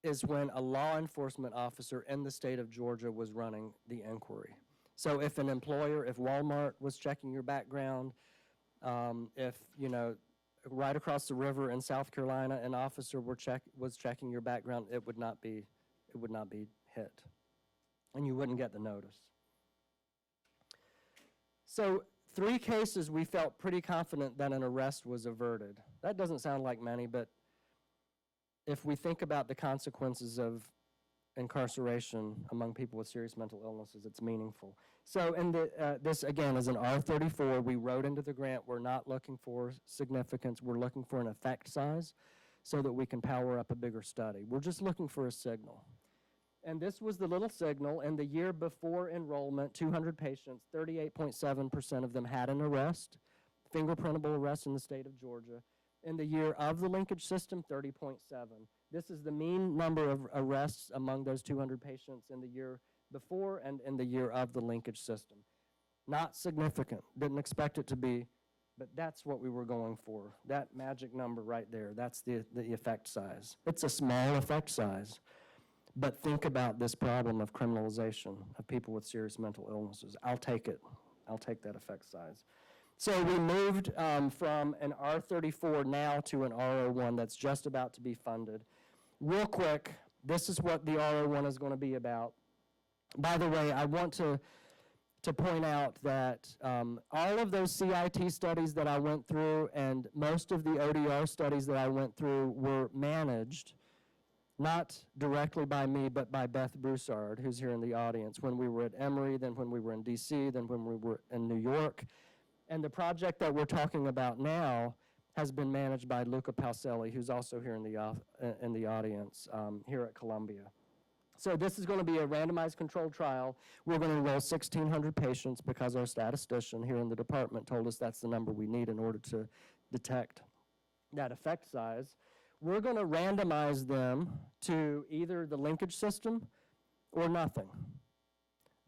is when a law enforcement officer in the state of Georgia was running the inquiry. So if an employer, if Walmart was checking your background, if, right across the river in South Carolina, an officer was checking your background, it would not be hit, and you wouldn't get the notice. So 3 cases we felt pretty confident that an arrest was averted. That doesn't sound like many, but if we think about the consequences of incarceration among people with serious mental illnesses, it's meaningful. So in this, again, is an R34. We wrote into the grant, we're not looking for significance. We're looking for an effect size so that we can power up a bigger study. We're just looking for a signal. And this was the little signal. In the year before enrollment, 200 patients, 38.7% of them had an arrest, fingerprintable arrest in the state of Georgia. In the year of the linkage system, 30.7. This is the mean number of arrests among those 200 patients in the year before and in the year of the linkage system. Not significant, didn't expect it to be, but that's what we were going for. That magic number right there, that's the effect size. It's a small effect size, but think about this problem of criminalization of people with serious mental illnesses. I'll take it. I'll take that effect size. So we moved from an R34 now to an R01 that's just about to be funded. Real quick, this is what the R01 is going to be about. By the way, I want to point out that all of those CIT studies that I went through and most of the ODR studies that I went through were managed, not directly by me, but by Beth Broussard, who's here in the audience, when we were at Emory, then when we were in DC, then when we were in New York. And the project that we're talking about now has been managed by Luca Palselli, who's also here in the audience here at Columbia. So this is going to be a randomized controlled trial. We're going to enroll 1,600 patients because our statistician here in the department told us that's the number we need in order to detect that effect size. We're going to randomize them to either the linkage system or nothing.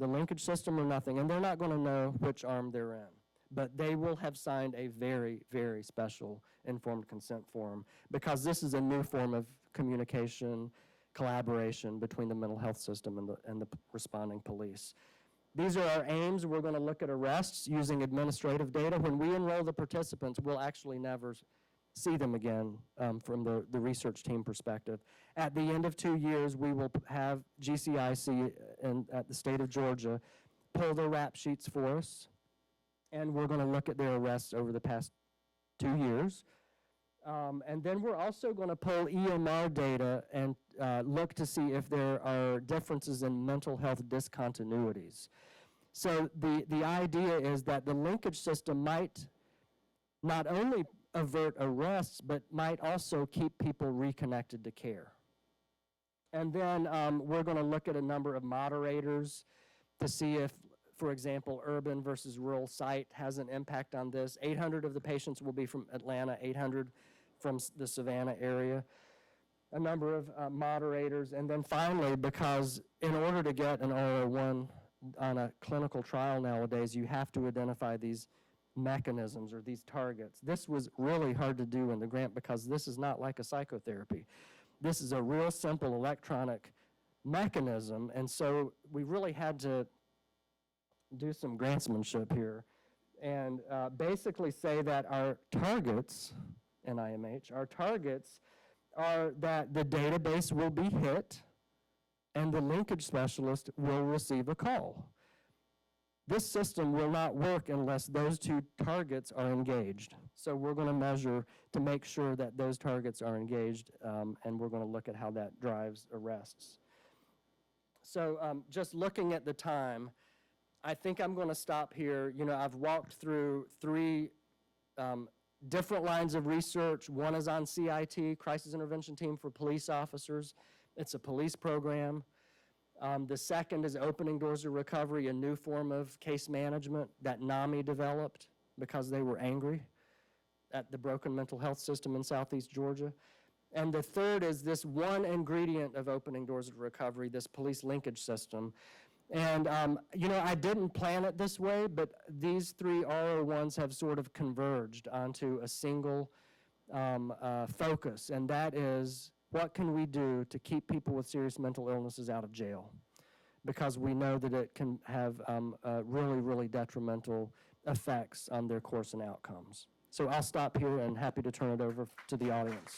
The linkage system or nothing, and they're not going to know which arm they're in. But they will have signed a very, very special informed consent form because this is a new form of communication, collaboration between the mental health system and the responding police. These are our aims. We're going to look at arrests using administrative data. When we enroll the participants, we'll actually never see them again from the research team perspective. At the end of 2 years, we will have GCIC at the state of Georgia pull their rap sheets for us, and we're going to look at their arrests over the past 2 years. And then we're also going to pull EMR data and look to see if there are differences in mental health discontinuities. So the idea is that the linkage system might not only avert arrests, but might also keep people reconnected to care. And then we're going to look at a number of moderators to see if, for example, urban versus rural site has an impact on this. 800 of the patients will be from Atlanta, 800 from the Savannah area, a number of moderators. And then finally, because in order to get an R01 on a clinical trial nowadays, you have to identify these mechanisms or these targets. This was really hard to do in the grant because this is not like a psychotherapy. This is a real simple electronic mechanism, and so we really had to do some grantsmanship here and basically say that our targets, NIMH, our targets are that the database will be hit and the linkage specialist will receive a call. This system will not work unless those two targets are engaged. So we're going to measure to make sure that those targets are engaged, and we're going to look at how that drives arrests. So just looking at the time, I think I'm going to stop here. You know, I've walked through 3 different lines of research. One is on CIT, Crisis Intervention Team for Police Officers. It's a police program. The second is Opening Doors to Recovery, a new form of case management that NAMI developed because they were angry at the broken mental health system in Southeast Georgia. And the third is this one ingredient of Opening Doors to Recovery, this police linkage system. And, you know, I didn't plan it this way, but these 3 R01s have sort of converged onto a single focus, and that is, what can we do to keep people with serious mental illnesses out of jail? Because we know that it can have really, really detrimental effects on their course and outcomes. So I'll stop here and happy to turn it over to the audience.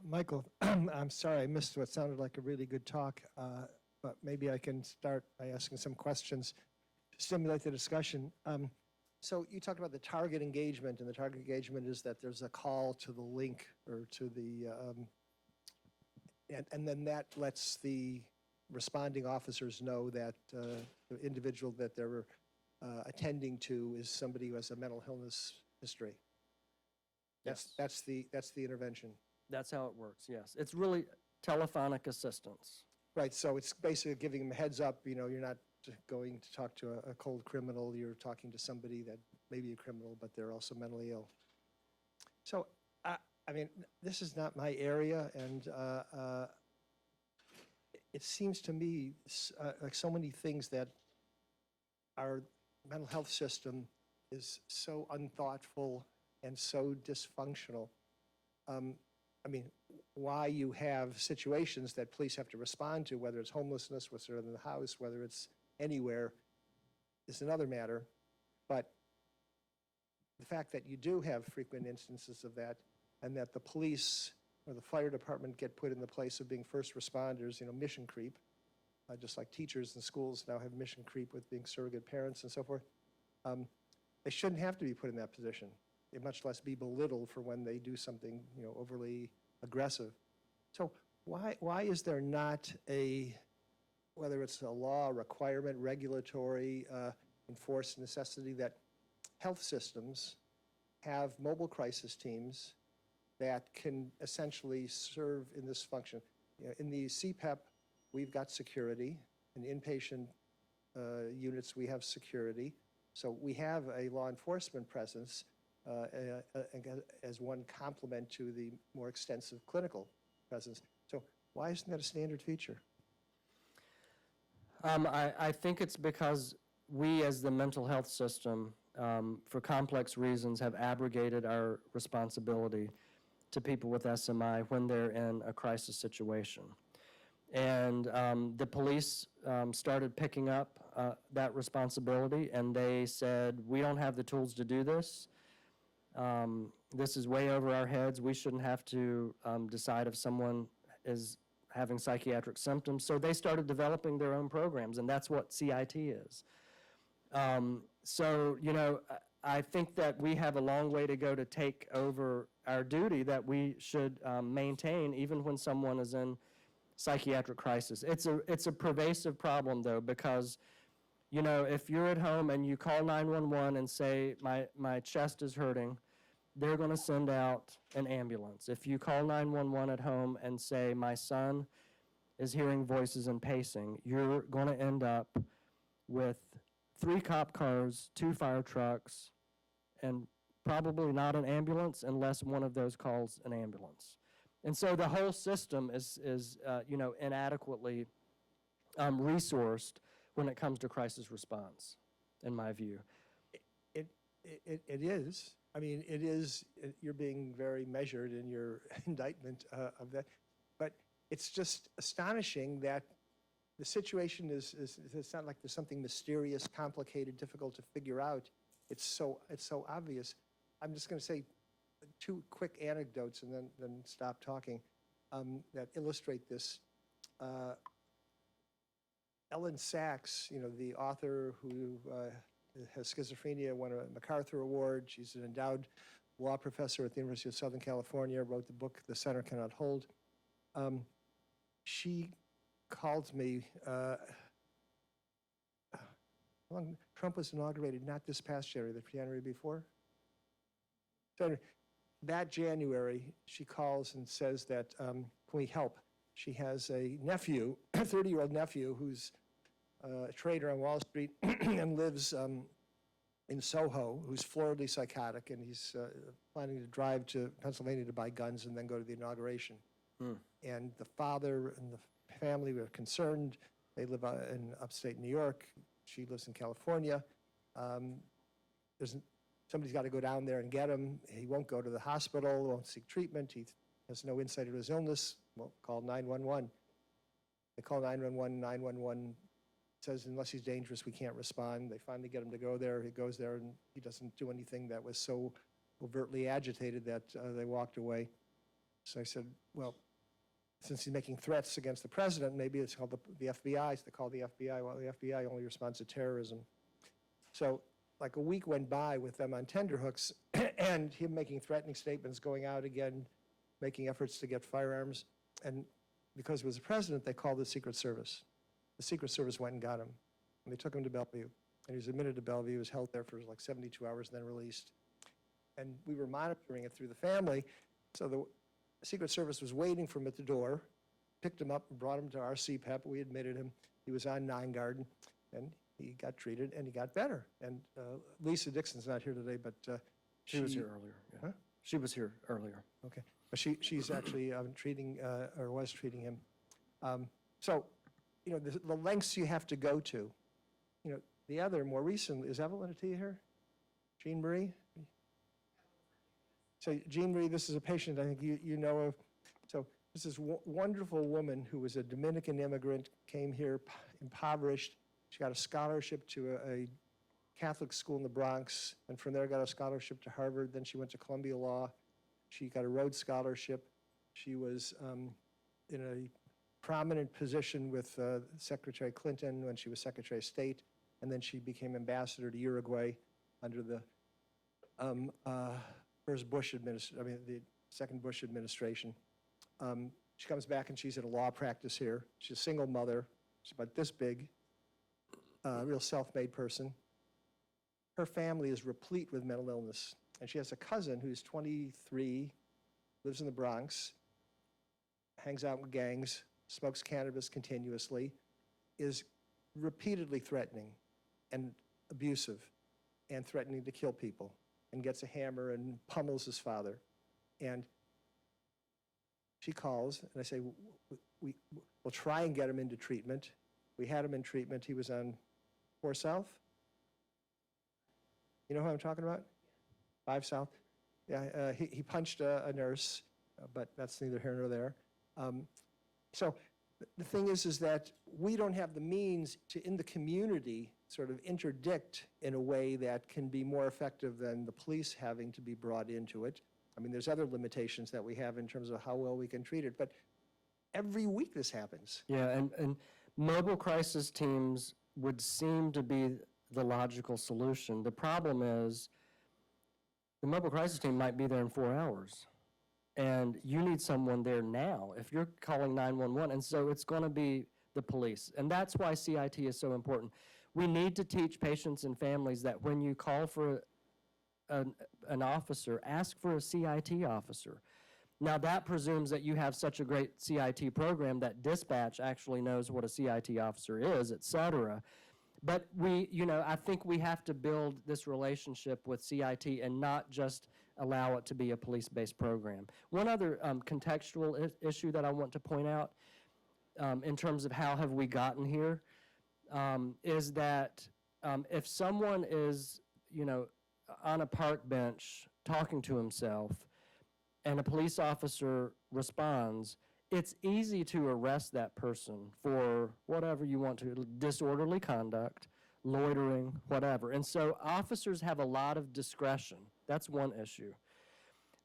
Michael, I'm sorry I missed what sounded like a really good talk, but maybe I can start by asking some questions to stimulate the discussion. So you talked about the target engagement, and the target engagement is that there's a call to the link or to the, and then that lets the responding officers know that the individual that they're attending to is somebody who has a mental illness history. Yes. That's the intervention. That's how it works, yes. It's really telephonic assistance. Right, so it's basically giving them a heads up, you know, you're not going to talk to a cold criminal, you're talking to somebody that may be a criminal, but they're also mentally ill. So, I mean, this is not my area, and it seems to me like so many things that our mental health system is so unthoughtful and so dysfunctional. I mean, why you have situations that police have to respond to, whether it's homelessness, whether it's in the house, whether it's anywhere, is another matter. But the fact that you do have frequent instances of that, and that the police or the fire department get put in the place of being first responders, you know, mission creep, just like teachers in schools now have mission creep with being surrogate parents and so forth. They shouldn't have to be put in that position, much less be belittled for when they do something, you know, overly aggressive. So why is there not a, whether it's a law, requirement, regulatory, enforced necessity that health systems have mobile crisis teams that can essentially serve in this function? You know, in the CPEP, we've got security. In inpatient units, we have security. So we have a law enforcement presence as one complement to the more extensive clinical presence. So why isn't that a standard feature? I think it's because we as the mental health system, for complex reasons, have abrogated our responsibility to people with SMI when they're in a crisis situation. And the police started picking up that responsibility, and they said, we don't have the tools to do this. This is way over our heads. We shouldn't have to decide if someone is having psychiatric symptoms. So they started developing their own programs, and that's what CIT is. So, you know, I think that we have a long way to go to take over our duty that we should maintain even when someone is in psychiatric crisis. It's a pervasive problem, though, because, you know, if you're at home and you call 911 and say, my chest is hurting, they're going to send out an ambulance. If you call 911 at home and say, my son is hearing voices and pacing, you're going to end up with 3 cop cars, 2 fire trucks, and probably not an ambulance unless one of those calls an ambulance. And so the whole system is you know, inadequately resourced when it comes to crisis response, in my view. It is. I mean, it is. You're being very measured in your indictment of that. But it's just astonishing that the situation is it's not like there's something mysterious, complicated, difficult to figure out. It's so obvious. I'm just going to say 2 quick anecdotes and then stop talking that illustrate this. Ellen Sachs, you know, the author who has schizophrenia, won a MacArthur Award. She's an endowed law professor at the University of Southern California, wrote the book, The Center Cannot Hold. She called me, Trump was inaugurated not this past January, the January before. So that January, she calls and says that, can we help? She has a nephew, a 30-year-old nephew, who's a trader on Wall Street and lives in Soho, who's floridly psychotic, and he's planning to drive to Pennsylvania to buy guns and then go to the inauguration. And the father and the family were concerned. They live in upstate New York. She lives in California. Somebody's got to go down there and get him. He won't go to the hospital, won't seek treatment. He has no insight into his illness. Well, call 911. They call 911. 911 says unless he's dangerous, we can't respond. They finally get him to go there. He goes there, and he doesn't do anything that was so overtly agitated that they walked away. So I said, well, since he's making threats against the president, maybe it's called the FBI. So they call the FBI. Well, the FBI only responds to terrorism. So like a week went by with them on tenterhooks and him making threatening statements, going out again, making efforts to get firearms. And because he was the president, they called the Secret Service. The Secret Service went and got him. And they took him to Bellevue. And he was admitted to Bellevue. He was held there for like 72 hours and then released. And we were monitoring it through the family. So the Secret Service was waiting for him at the door, picked him up and brought him to our CPAP. We admitted him. He was on 9-guard, and he got treated, and he got better. And Lisa Dixon's not here today, but She was here earlier. Yeah. Huh? She was here earlier. Okay. But she's actually treating, or was treating him. So, you know, the lengths you have to go to. You know, the other, more recent, is Evelyn Attia here? Jean Marie? So Jean Marie, this is a patient I think you know of. So this is a wonderful woman who was a Dominican immigrant, came here impoverished. She got a scholarship to a Catholic school in the Bronx, and from there got a scholarship to Harvard. Then she went to Columbia Law. She got a Rhodes Scholarship. She was in a prominent position with Secretary Clinton when she was Secretary of State, and then she became ambassador to Uruguay under the first Bush administration, the second Bush administration. She comes back and she's in a law practice here. She's a single mother. She's about this big, real self-made person. Her family is replete with mental illness. And she has a cousin who's 23, lives in the Bronx, hangs out with gangs, smokes cannabis continuously, is repeatedly threatening and abusive and threatening to kill people, and gets a hammer and pummels his father. And she calls, and I say, we'll try and get him into treatment. We had him in treatment. He was on 4 South. You know who I'm talking about? 5 South. Yeah, he punched a nurse, but that's neither here nor there. So the thing is that we don't have the means to, in the community, sort of interdict in a way that can be more effective than the police having to be brought into it. I mean, there's other limitations that we have in terms of how well we can treat it, but every week this happens. Yeah, and mobile crisis teams would seem to be the logical solution. The problem is the mobile crisis team might be there in 4 hours, and you need someone there now if you're calling 911, and so it's going to be the police. And that's why CIT is so important. We need to teach patients and families that when you call for an officer, ask for a CIT officer. Now, that presumes that you have such a great CIT program that dispatch actually knows what a CIT officer is, et cetera. But I think we have to build this relationship with CIT and not just allow it to be a police-based program. One other contextual issue that I want to point out in terms of how have we gotten here is that if someone is, on a park bench talking to himself and a police officer responds, it's easy to arrest that person for whatever you want to, disorderly conduct, loitering, whatever. And so officers have a lot of discretion. That's one issue.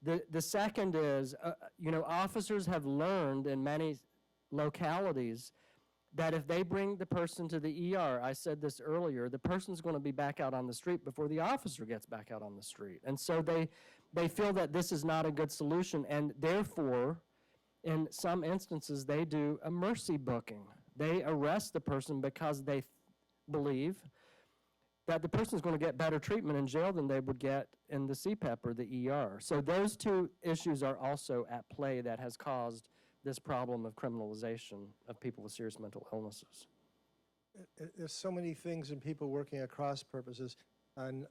The second is, officers have learned in many localities that if they bring the person to the ER, I said this earlier, the person's going to be back out on the street before the officer gets back out on the street. And so they feel that this is not a good solution, and therefore, in some instances, they do a mercy booking. They arrest the person because they believe that the person is going to get better treatment in jail than they would get in the CPAP or the ER. So those two issues are also at play that has caused this problem of criminalization of people with serious mental illnesses. There's so many things and people working across purposes. And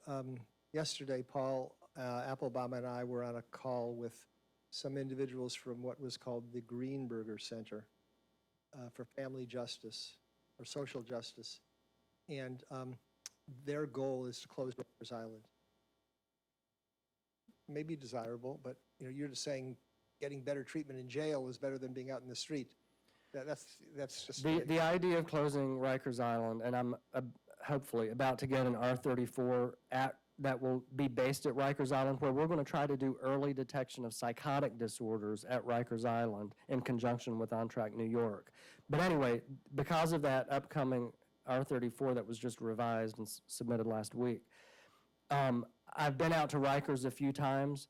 yesterday, Paul Applebaum and I were on a call with some individuals from what was called the Greenberger Center for Family Justice or Social Justice. And their goal is to close Rikers Island. Maybe desirable, but you're just saying getting better treatment in jail is better than being out in the street. That's just The idea of closing Rikers Island, and I'm hopefully about to get an R34 that will be based at Rikers Island, where we're going to try to do early detection of psychotic disorders at Rikers Island in conjunction with OnTrack New York. But anyway, because of that upcoming R34 that was just revised and submitted last week, I've been out to Rikers a few times.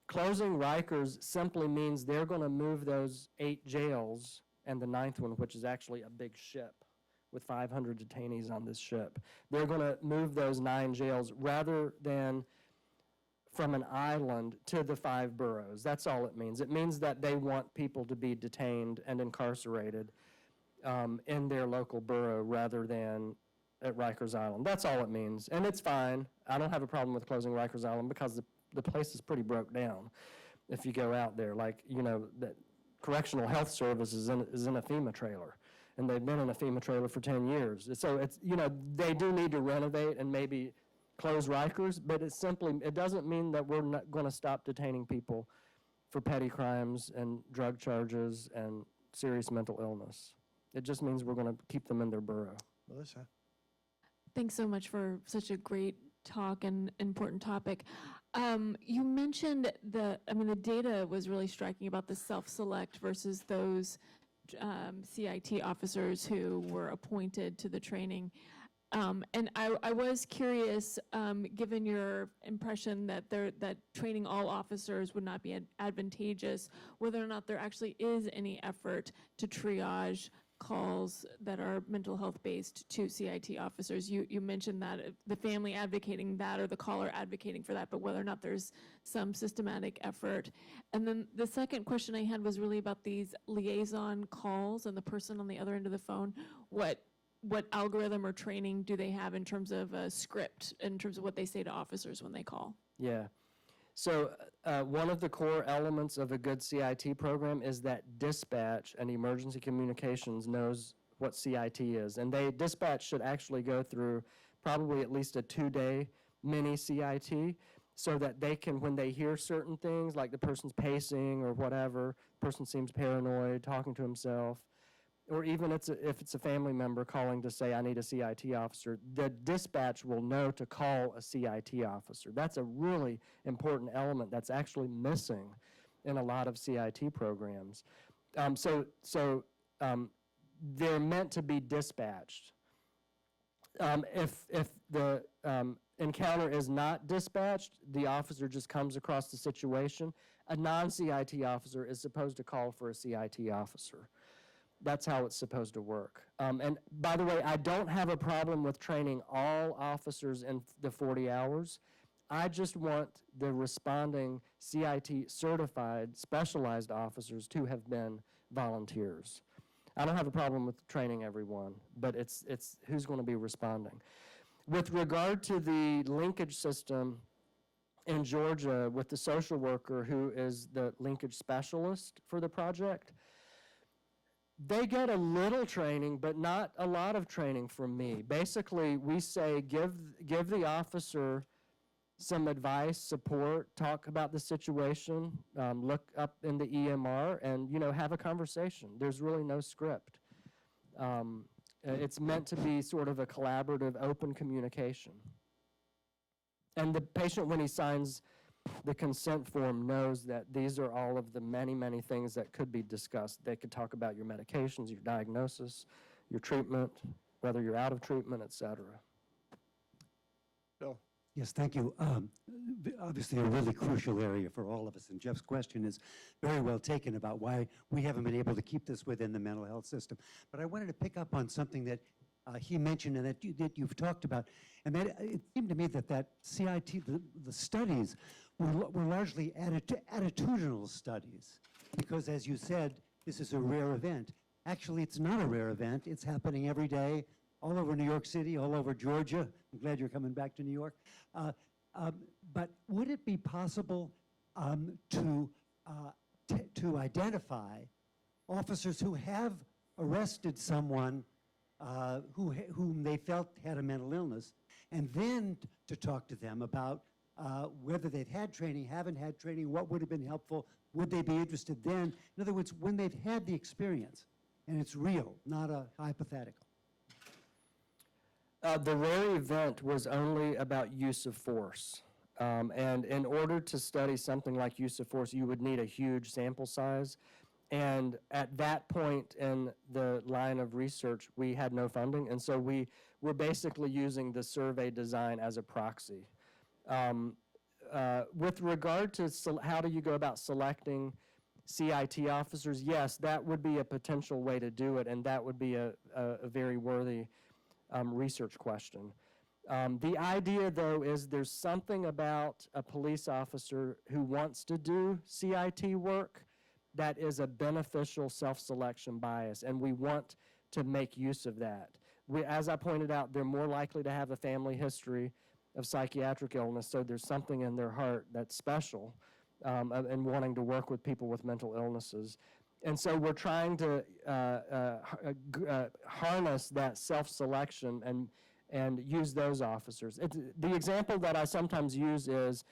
Closing Rikers simply means they're going to move those 8 jails and the 9th one, which is actually a big ship with 500 detainees on this ship. They're going to move those 9 jails rather than from an island to the 5 boroughs. That's all it means. It means that they want people to be detained and incarcerated in their local borough rather than at Rikers Island. That's all it means, and it's fine. I don't have a problem with closing Rikers Island because the place is pretty broke down if you go out there. Like, you know, the Correctional Health Service is in a FEMA trailer, and they've been in a FEMA trailer for 10 years. So it's, you know, they do need to renovate and maybe close Rikers, but it doesn't mean that we're not going to stop detaining people for petty crimes and drug charges and serious mental illness. It just means we're going to keep them in their borough. Melissa. Thanks so much for such a great talk and important topic. You mentioned the data was really striking about the self-select versus those CIT officers who were appointed to the training. And I was curious, given your impression that training all officers would not be advantageous, whether or not there actually is any effort to triage calls that are mental health based to CIT officers. You mentioned that the family advocating that or the caller advocating for that, but whether or not there's some systematic effort. And then the second question I had was really about these liaison calls and the person on the other end of the phone. What algorithm or training do they have in terms of a script, in terms of what they say to officers when they call? Yeah. So one of the core elements of a good CIT program is that dispatch and emergency communications knows what CIT is. And dispatch should actually go through probably at least a 2-day mini CIT so that they can, when they hear certain things, like the person's pacing or whatever, person seems paranoid, talking to himself, or even if it's a family member calling to say, I need a CIT officer, the dispatch will know to call a CIT officer. That's a really important element that's actually missing in a lot of CIT programs. So they're meant to be dispatched. If the encounter is not dispatched, the officer just comes across the situation. A non-CIT officer is supposed to call for a CIT officer. That's how it's supposed to work. And by the way, I don't have a problem with training all officers in the 40 hours. I just want the responding CIT certified specialized officers to have been volunteers. I don't have a problem with training everyone, but it's who's going to be responding. With regard to the linkage system in Georgia with the social worker who is the linkage specialist for the project, they get a little training, but not a lot of training from me. Basically, we say give the officer some advice, support, talk about the situation, look up in the EMR, and have a conversation. There's really no script. It's meant to be sort of a collaborative, open communication. And the patient, when he signs the consent form, knows that these are all of the many, many things that could be discussed. They could talk about your medications, your diagnosis, your treatment, whether you're out of treatment, et cetera. Bill. Yes, thank you. Obviously, a really crucial area for all of us. And Jeff's question is very well taken about why we haven't been able to keep this within the mental health system. But I wanted to pick up on something that he mentioned and that you've talked about. And that it seemed to me that CIT, the studies, were largely attitudinal studies. Because as you said, this is a rare event. Actually, it's not a rare event. It's happening every day, all over New York City, all over Georgia. I'm glad you're coming back to New York. But would it be possible to identify officers who have arrested someone whom they felt had a mental illness, and then to talk to them about whether they've had training, haven't had training, what would have been helpful, would they be interested then? In other words, when they've had the experience, and it's real, not a hypothetical. The rare event was only about use of force. And in order to study something like use of force, you would need a huge sample size. And at that point in the line of research, we had no funding. And so we were basically using the survey design as a proxy. With regard to how do you go about selecting CIT officers, yes, that would be a potential way to do it, and that would be a very worthy research question. The idea, though, is there's something about a police officer who wants to do CIT work that is a beneficial self-selection bias, and we want to make use of that. As I pointed out, they're more likely to have a family history of psychiatric illness, so there's something in their heart that's special in wanting to work with people with mental illnesses. And so we're trying to harness that self-selection and use those officers. The example that I sometimes use is,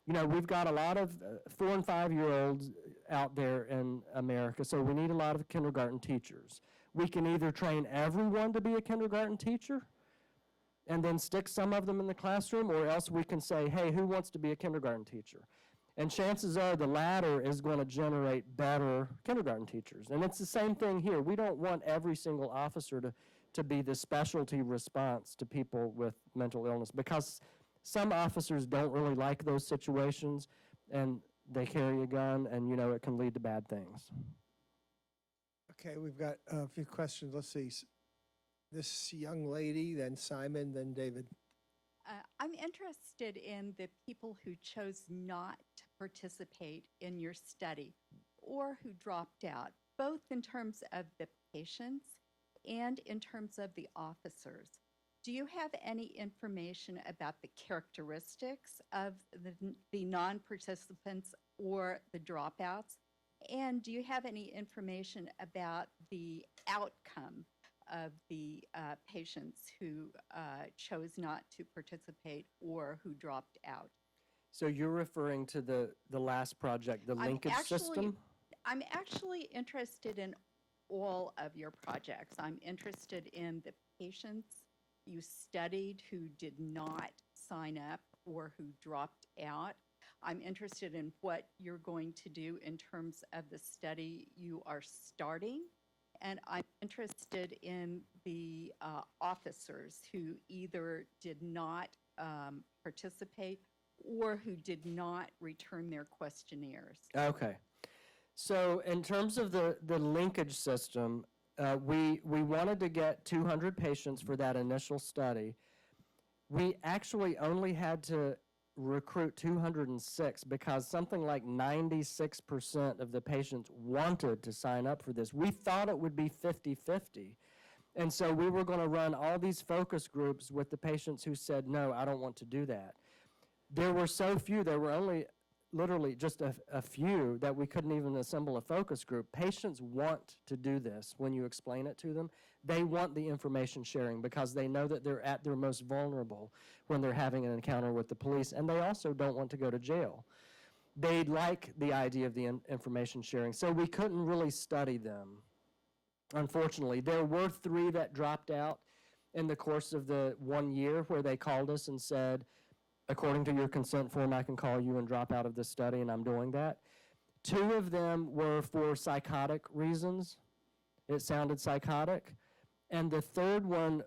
we've got a lot of 4 and 5-year-olds out there in America, so we need a lot of kindergarten teachers. We can either train everyone to be a kindergarten teacher and then stick some of them in the classroom, or else we can say, hey, who wants to be a kindergarten teacher? And chances are the latter is going to generate better kindergarten teachers. And it's the same thing here. We don't want every single officer to be the specialty response to people with mental illness, because some officers don't really like those situations, and they carry a gun, and it can lead to bad things. Okay, we've got a few questions. Let's see. This young lady, then Simon, then David. I'm interested in the people who chose not to participate in your study or who dropped out, both in terms of the patients and in terms of the officers. Do you have any information about the characteristics of the non-participants or the dropouts? And do you have any information about the outcome of the patients who chose not to participate or who dropped out? So you're referring to the last project, the linkage system? I'm actually interested in all of your projects. I'm interested in the patients you studied who did not sign up or who dropped out. I'm interested in what you're going to do in terms of the study you are starting. And I'm interested in the officers who either did not participate or who did not return their questionnaires. Okay. So in terms of the linkage system, we wanted to get 200 patients for that initial study. We actually only had to recruit 206 because something like 96% of the patients wanted to sign up for this. We thought it would be 50-50. And so we were going to run all these focus groups with the patients who said, no, I don't want to do that. There were so few, there were only literally just a few that we couldn't even assemble a focus group. Patients want to do this when you explain it to them. They want the information sharing because they know that they're at their most vulnerable when they're having an encounter with the police, and they also don't want to go to jail. They like the idea of the information sharing, so we couldn't really study them. Unfortunately, there were 3 that dropped out in the course of the 1 year where they called us and said, according to your consent form, I can call you and drop out of this study, and I'm doing that. 2 of them were for psychotic reasons. It sounded psychotic. And the third one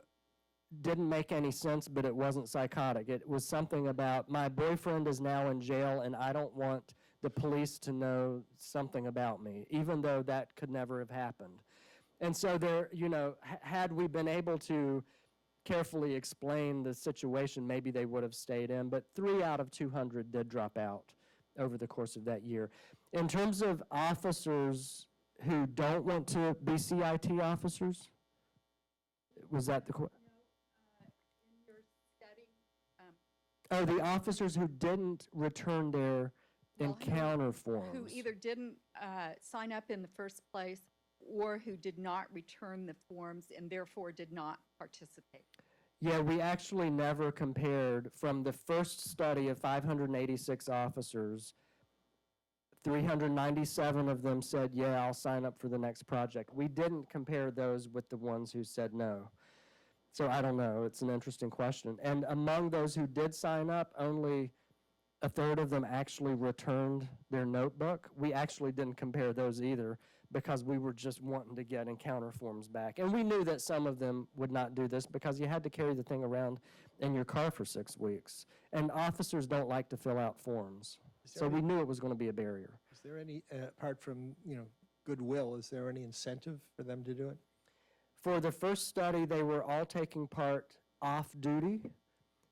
didn't make any sense, but it wasn't psychotic. It was something about, my boyfriend is now in jail, and I don't want the police to know something about me, even though that could never have happened. And so there, had we been able to carefully explain the situation, maybe they would have stayed in, but 3 out of 200 did drop out over the course of that year. In terms of officers who don't want to be CIT officers, was that the question? In your study, Oh, the officers who didn't return their Well, encounter forms. who either didn't sign up in the first place or who did not return the forms and therefore did not participate. Yeah, we actually never compared from the first study of 586 officers. 397 of them said, yeah, I'll sign up for the next project. We didn't compare those with the ones who said no. So I don't know. It's an interesting question. And among those who did sign up, only a third of them actually returned their notebook. We actually didn't compare those either because we were just wanting to get encounter forms back. And we knew that some of them would not do this because you had to carry the thing around in your car for 6 weeks. And officers don't like to fill out forms. So we knew it was going to be a barrier. Is there any, apart from, goodwill, is there any incentive for them to do it? For the first study, they were all taking part off duty.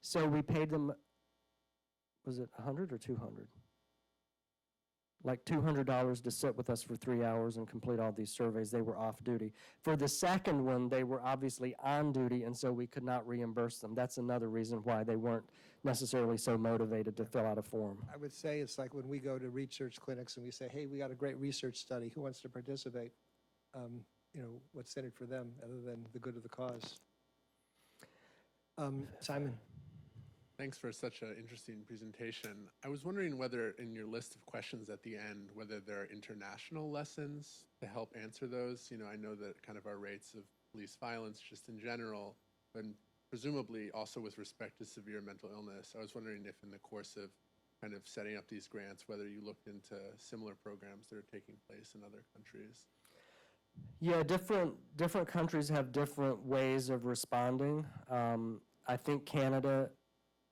So we paid them, was it 100 or 200? Like $200 to sit with us for 3 hours and complete all these surveys. They were off duty. For the second one, they were obviously on duty, and so we could not reimburse them. That's another reason why they weren't necessarily so motivated to fill out a form. I would say it's like when we go to research clinics and we say, hey, we got a great research study, who wants to participate? What's in it for them other than the good of the cause? Simon? Thanks for such an interesting presentation. I was wondering whether in your list of questions at the end, whether there are international lessons to help answer those. I know that kind of our rates of police violence just in general, but presumably also with respect to severe mental illness. I was wondering if in the course of kind of setting up these grants, whether you looked into similar programs that are taking place in other countries. Yeah, different countries have different ways of responding. I think Canada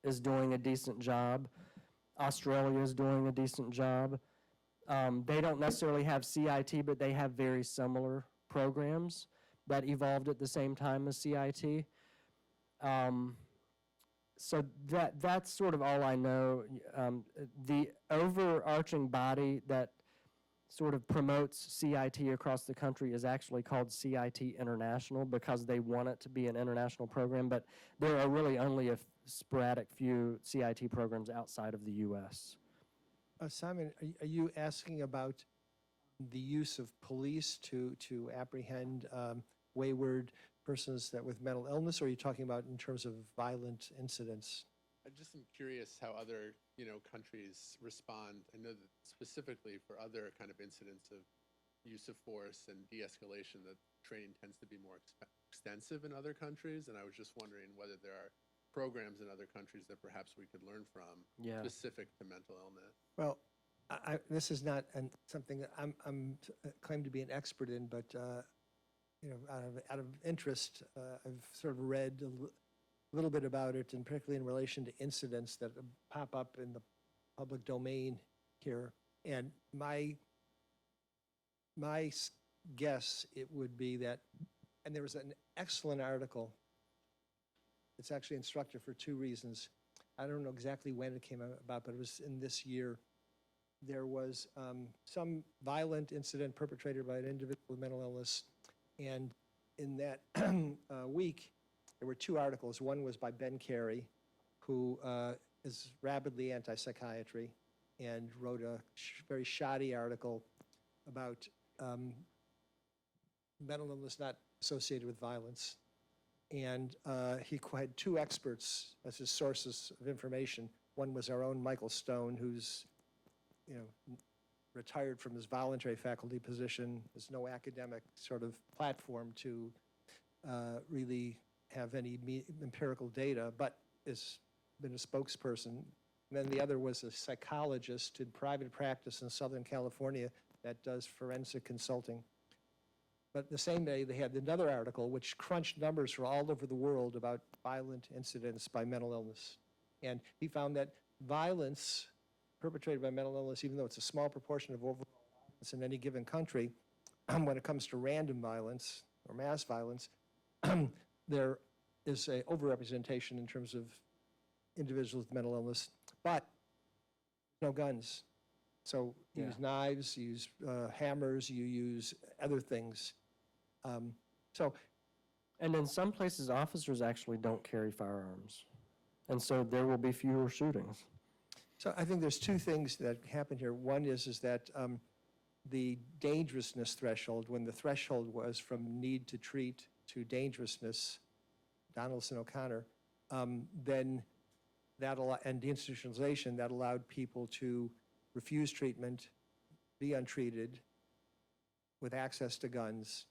is doing a decent job. Australia is doing a decent job. They don't necessarily have CIT, but they have very similar programs that evolved at the same time as CIT. So that's sort of all I know. The overarching body that sort of promotes CIT across the country is actually called CIT International because they want it to be an international program, but there are really only a sporadic few CIT programs outside of the U.S. Simon, are you asking about the use of police to apprehend wayward persons that with mental illness, or are you talking about in terms of violent incidents? I just am curious how other, countries respond. I know that specifically for other kind of incidents of use of force and de-escalation, that training tends to be more extensive in other countries, and I was just wondering whether there are programs in other countries that perhaps we could learn from, specific to mental illness. Well, this is not something that I'm claimed to be an expert in, but out of interest, I've sort of read a little bit about it, and particularly in relation to incidents that pop up in the public domain here. And my guess, it would be that, and there was an excellent article. It's actually instructive for two reasons. I don't know exactly when it came about, but it was in this year. There was some violent incident perpetrated by an individual with mental illness, and in that week, there were two articles. One was by Ben Carey, who is rabidly anti-psychiatry, and wrote a very shoddy article about mental illness not associated with violence. And he had two experts as his sources of information. One was our own Michael Stone, who's retired from his voluntary faculty position, has no academic sort of platform to really have any empirical data, but has been a spokesperson. And then the other was a psychologist in private practice in Southern California that does forensic consulting. But the same day, they had another article which crunched numbers from all over the world about violent incidents by mental illness. And he found that violence perpetrated by mental illness, even though it's a small proportion of overall violence in any given country, when it comes to random violence or mass violence, there is a overrepresentation in terms of individuals with mental illness, but no guns. So you use knives, you use hammers, you use other things. And in some places, officers actually don't carry firearms. And so there will be fewer shootings. So I think there's two things that happen here. One is that the dangerousness threshold, when the threshold was from need to treat to dangerousness, Donaldson O'Connor, then and deinstitutionalization, that allowed people to refuse treatment, be untreated with access to guns,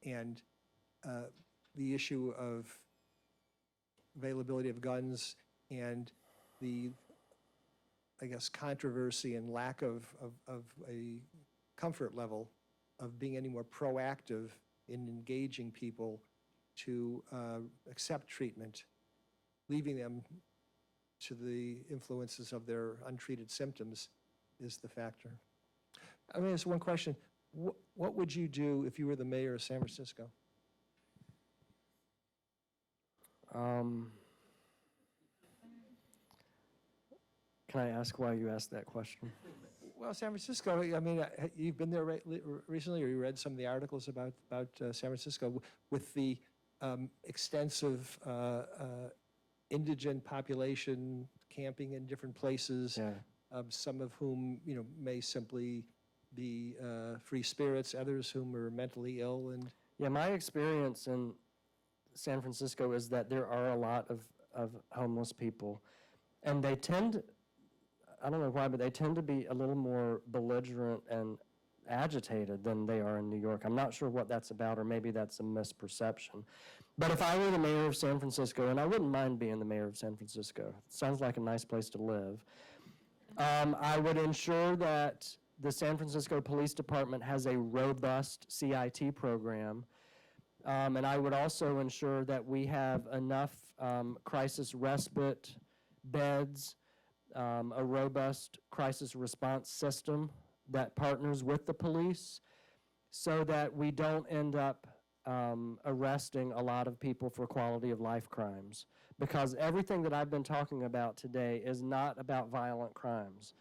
and the issue of availability of guns and the, I guess, controversy and lack of a comfort level of being any more proactive in engaging people to accept treatment, leaving them to the influences of their untreated symptoms is the factor. I mean, there's one question. What would you do if you were the mayor of San Francisco? Can I ask why you asked that question? Well, San Francisco, I mean, you've been there recently, or you read some of the articles about San Francisco with the extensive indigent population camping in different places, Yeah. some of whom, may simply be free spirits, others whom are mentally ill. And Yeah, my experience in San Francisco is that there are a lot of homeless people, and they tend, I don't know why, but they tend to be a little more belligerent and agitated than they are in New York. I'm not sure what that's about, or maybe that's a misperception. But if I were the mayor of San Francisco, and I wouldn't mind being the mayor of San Francisco, it sounds like a nice place to live, I would ensure that the San Francisco Police Department has a robust CIT program, and I would also ensure that we have enough crisis respite beds, a robust crisis response system that partners with the police, so that we don't end up arresting a lot of people for quality of life crimes. Because everything that I've been talking about today is not about violent crimes.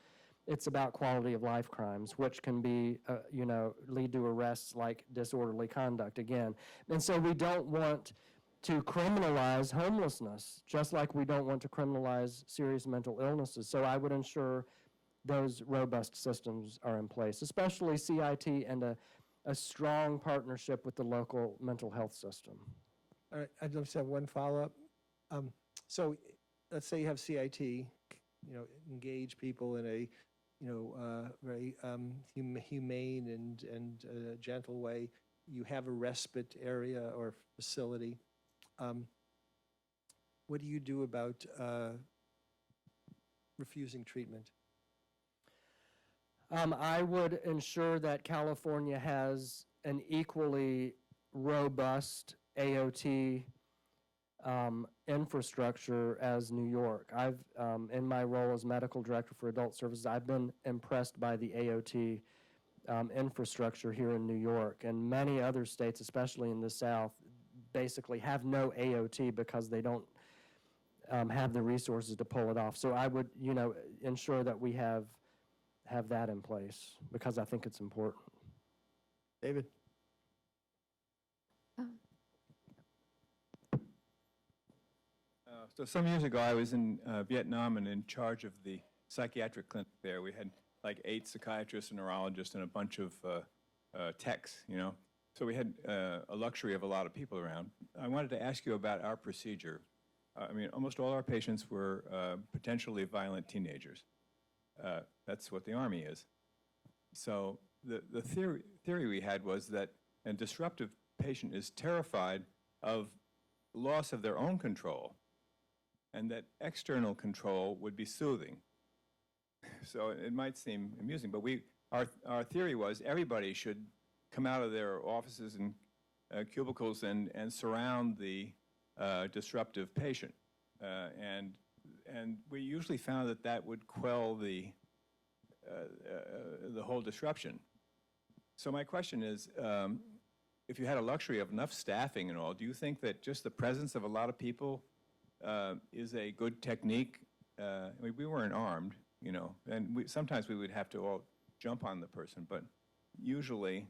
It's about quality of life crimes, which can be, lead to arrests like disorderly conduct again. And so we don't want to criminalize homelessness, just like we don't want to criminalize serious mental illnesses. So I would ensure those robust systems are in place, especially CIT and a strong partnership with the local mental health system. all right, I just have one follow-up. So let's say you have CIT, engage people in a, very humane and gentle way. You have a respite area or facility. What do you do about refusing treatment? I would ensure that California has an equally robust AOT infrastructure as New York. I've, in my role as medical director for adult services, I've been impressed by the AOT infrastructure here in New York, and many other states, especially in the South, basically have no AOT because they don't have the resources to pull it off. So I would, ensure that we have that in place, because I think it's important. David? So some years ago, I was in Vietnam and in charge of the psychiatric clinic there. We had like 8 psychiatrists and neurologists and a bunch of techs, So we had a luxury of a lot of people around. I wanted to ask you about our procedure. I mean, almost all our patients were potentially violent teenagers. That's what the Army is. So the theory we had was that a disruptive patient is terrified of loss of their own control, and that external control would be soothing. So it might seem amusing, but our theory was everybody should come out of their offices and cubicles and surround the disruptive patient. And we usually found that would quell the whole disruption. So my question is, if you had a luxury of enough staffing and all, do you think that just the presence of a lot of people is a good technique? I mean, we weren't armed, and sometimes we would have to all jump on the person, but usually,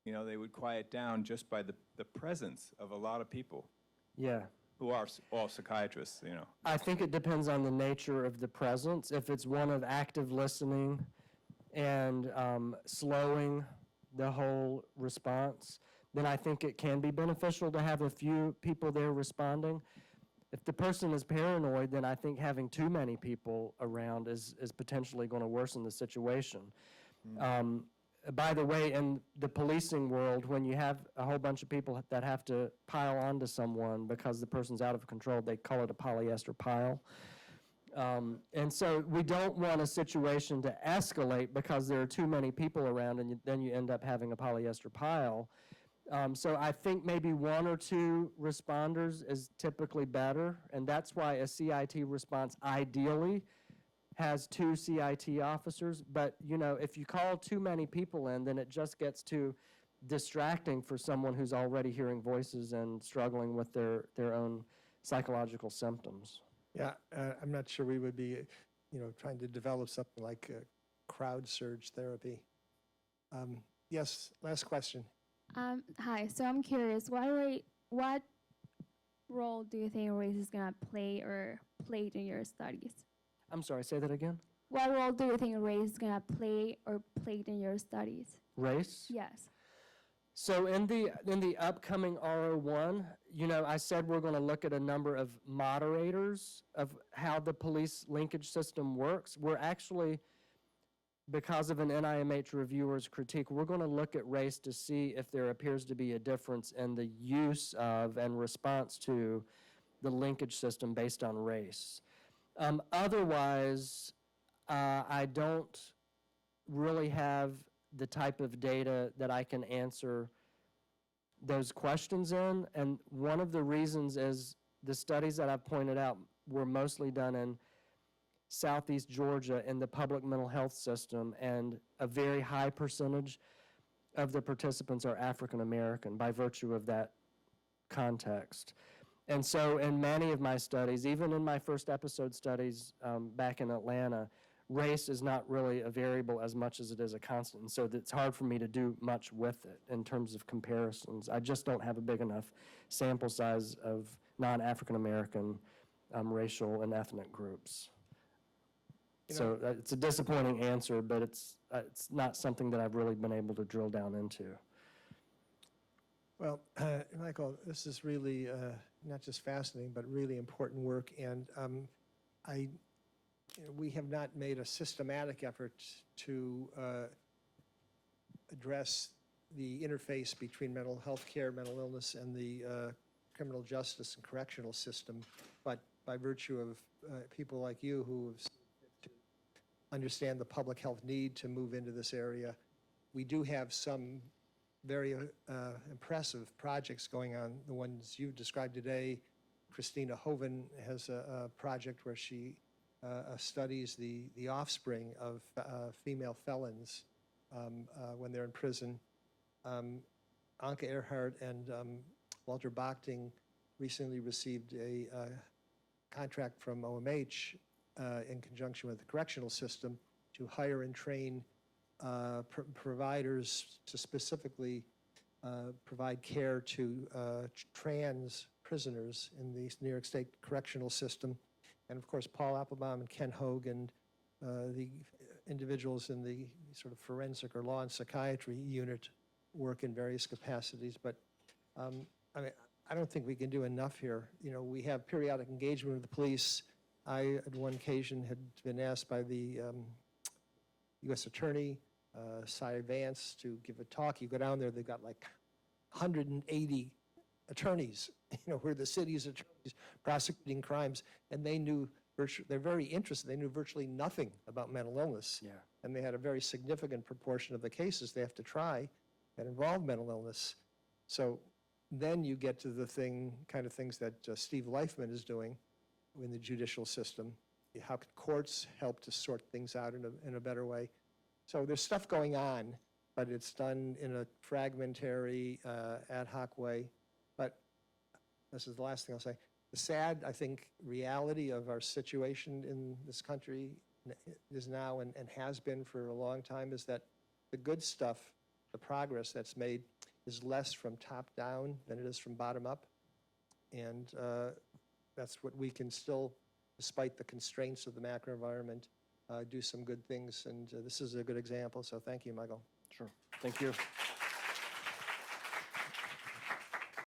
they would quiet down just by the presence of a lot of people. Yeah. Who are all psychiatrists, I think it depends on the nature of the presence. If it's one of active listening and slowing the whole response, then I think it can be beneficial to have a few people there responding. If the person is paranoid, then I think having too many people around is potentially going to worsen the situation. By the way, in the policing world, when you have a whole bunch of people that have to pile onto someone because the person's out of control, they call it a polyester pile. And so we don't want a situation to escalate because there are too many people around, and then you end up having a polyester pile. So I think maybe one or two responders is typically better, and that's why a CIT response ideally has 2 CIT officers. But, you know, if you call too many people in, then it just gets too distracting for someone who's already hearing voices and struggling with their own psychological symptoms. Yeah, I'm not sure we would be, trying to develop something like crowd surge therapy. Yes, last question. Hi, so I'm curious, what role do you think race is gonna play or played in your studies? I'm sorry, say that again? What role do you think race is gonna play or played in your studies? Race? Yes. So in the upcoming RO1, I said we're going to look at a number of moderators of how the police linkage system works. We're actually, because of an NIMH reviewer's critique, we're going to look at race to see if there appears to be a difference in the use of and response to the linkage system based on race. Otherwise, I don't really have the type of data that I can answer those questions in. And one of the reasons is the studies that I've pointed out were mostly done in Southeast Georgia in the public mental health system, and a very high percentage of the participants are African American by virtue of that context. And so in many of my studies, even in my first episode studies back in Atlanta, race is not really a variable as much as it is a constant. And so it's hard for me to do much with it in terms of comparisons. I just don't have a big enough sample size of non-African American racial and ethnic groups. So it's a disappointing answer, but it's not something that I've really been able to drill down into. Well, Michael, this is really not just fascinating, but really important work. And we have not made a systematic effort to address the interface between mental health care, mental illness, and the criminal justice and correctional system. But by virtue of people like you who have to understand the public health need to move into this area, we do have some very impressive projects going on. The ones you've described today, Christina Hoven has a project where she studies the offspring of female felons when they're in prison. Anke Earhart and Walter Bachting recently received a contract from OMH in conjunction with the correctional system to hire and train providers to specifically provide care to trans prisoners in the New York State correctional system. And of course, Paul Applebaum and Ken Hoag and the individuals in the sort of forensic or law and psychiatry unit work in various capacities. But I mean, I don't think we can do enough here. We have periodic engagement with the police. I, at one occasion, had been asked by the U.S. Attorney, Cy Vance, to give a talk. You go down there, they've got like 180 attorneys, who are the city's attorneys prosecuting crimes, and they knew they're very interested. They knew virtually nothing about mental illness. Yeah. And they had a very significant proportion of the cases they have to try that involve mental illness. So then you get to the kind of things that Steve Leifman is doing in the judicial system. How can courts help to sort things out in a better way? So there's stuff going on, but it's done in a fragmentary, ad hoc way. But this is the last thing I'll say. The sad, I think, reality of our situation in this country is now and has been for a long time is that the good stuff, the progress that's made, is less from top down than it is from bottom up. And that's what we can still, despite the constraints of the macro environment, do some good things. And this is a good example. So thank you, Michael. Sure. Thank you.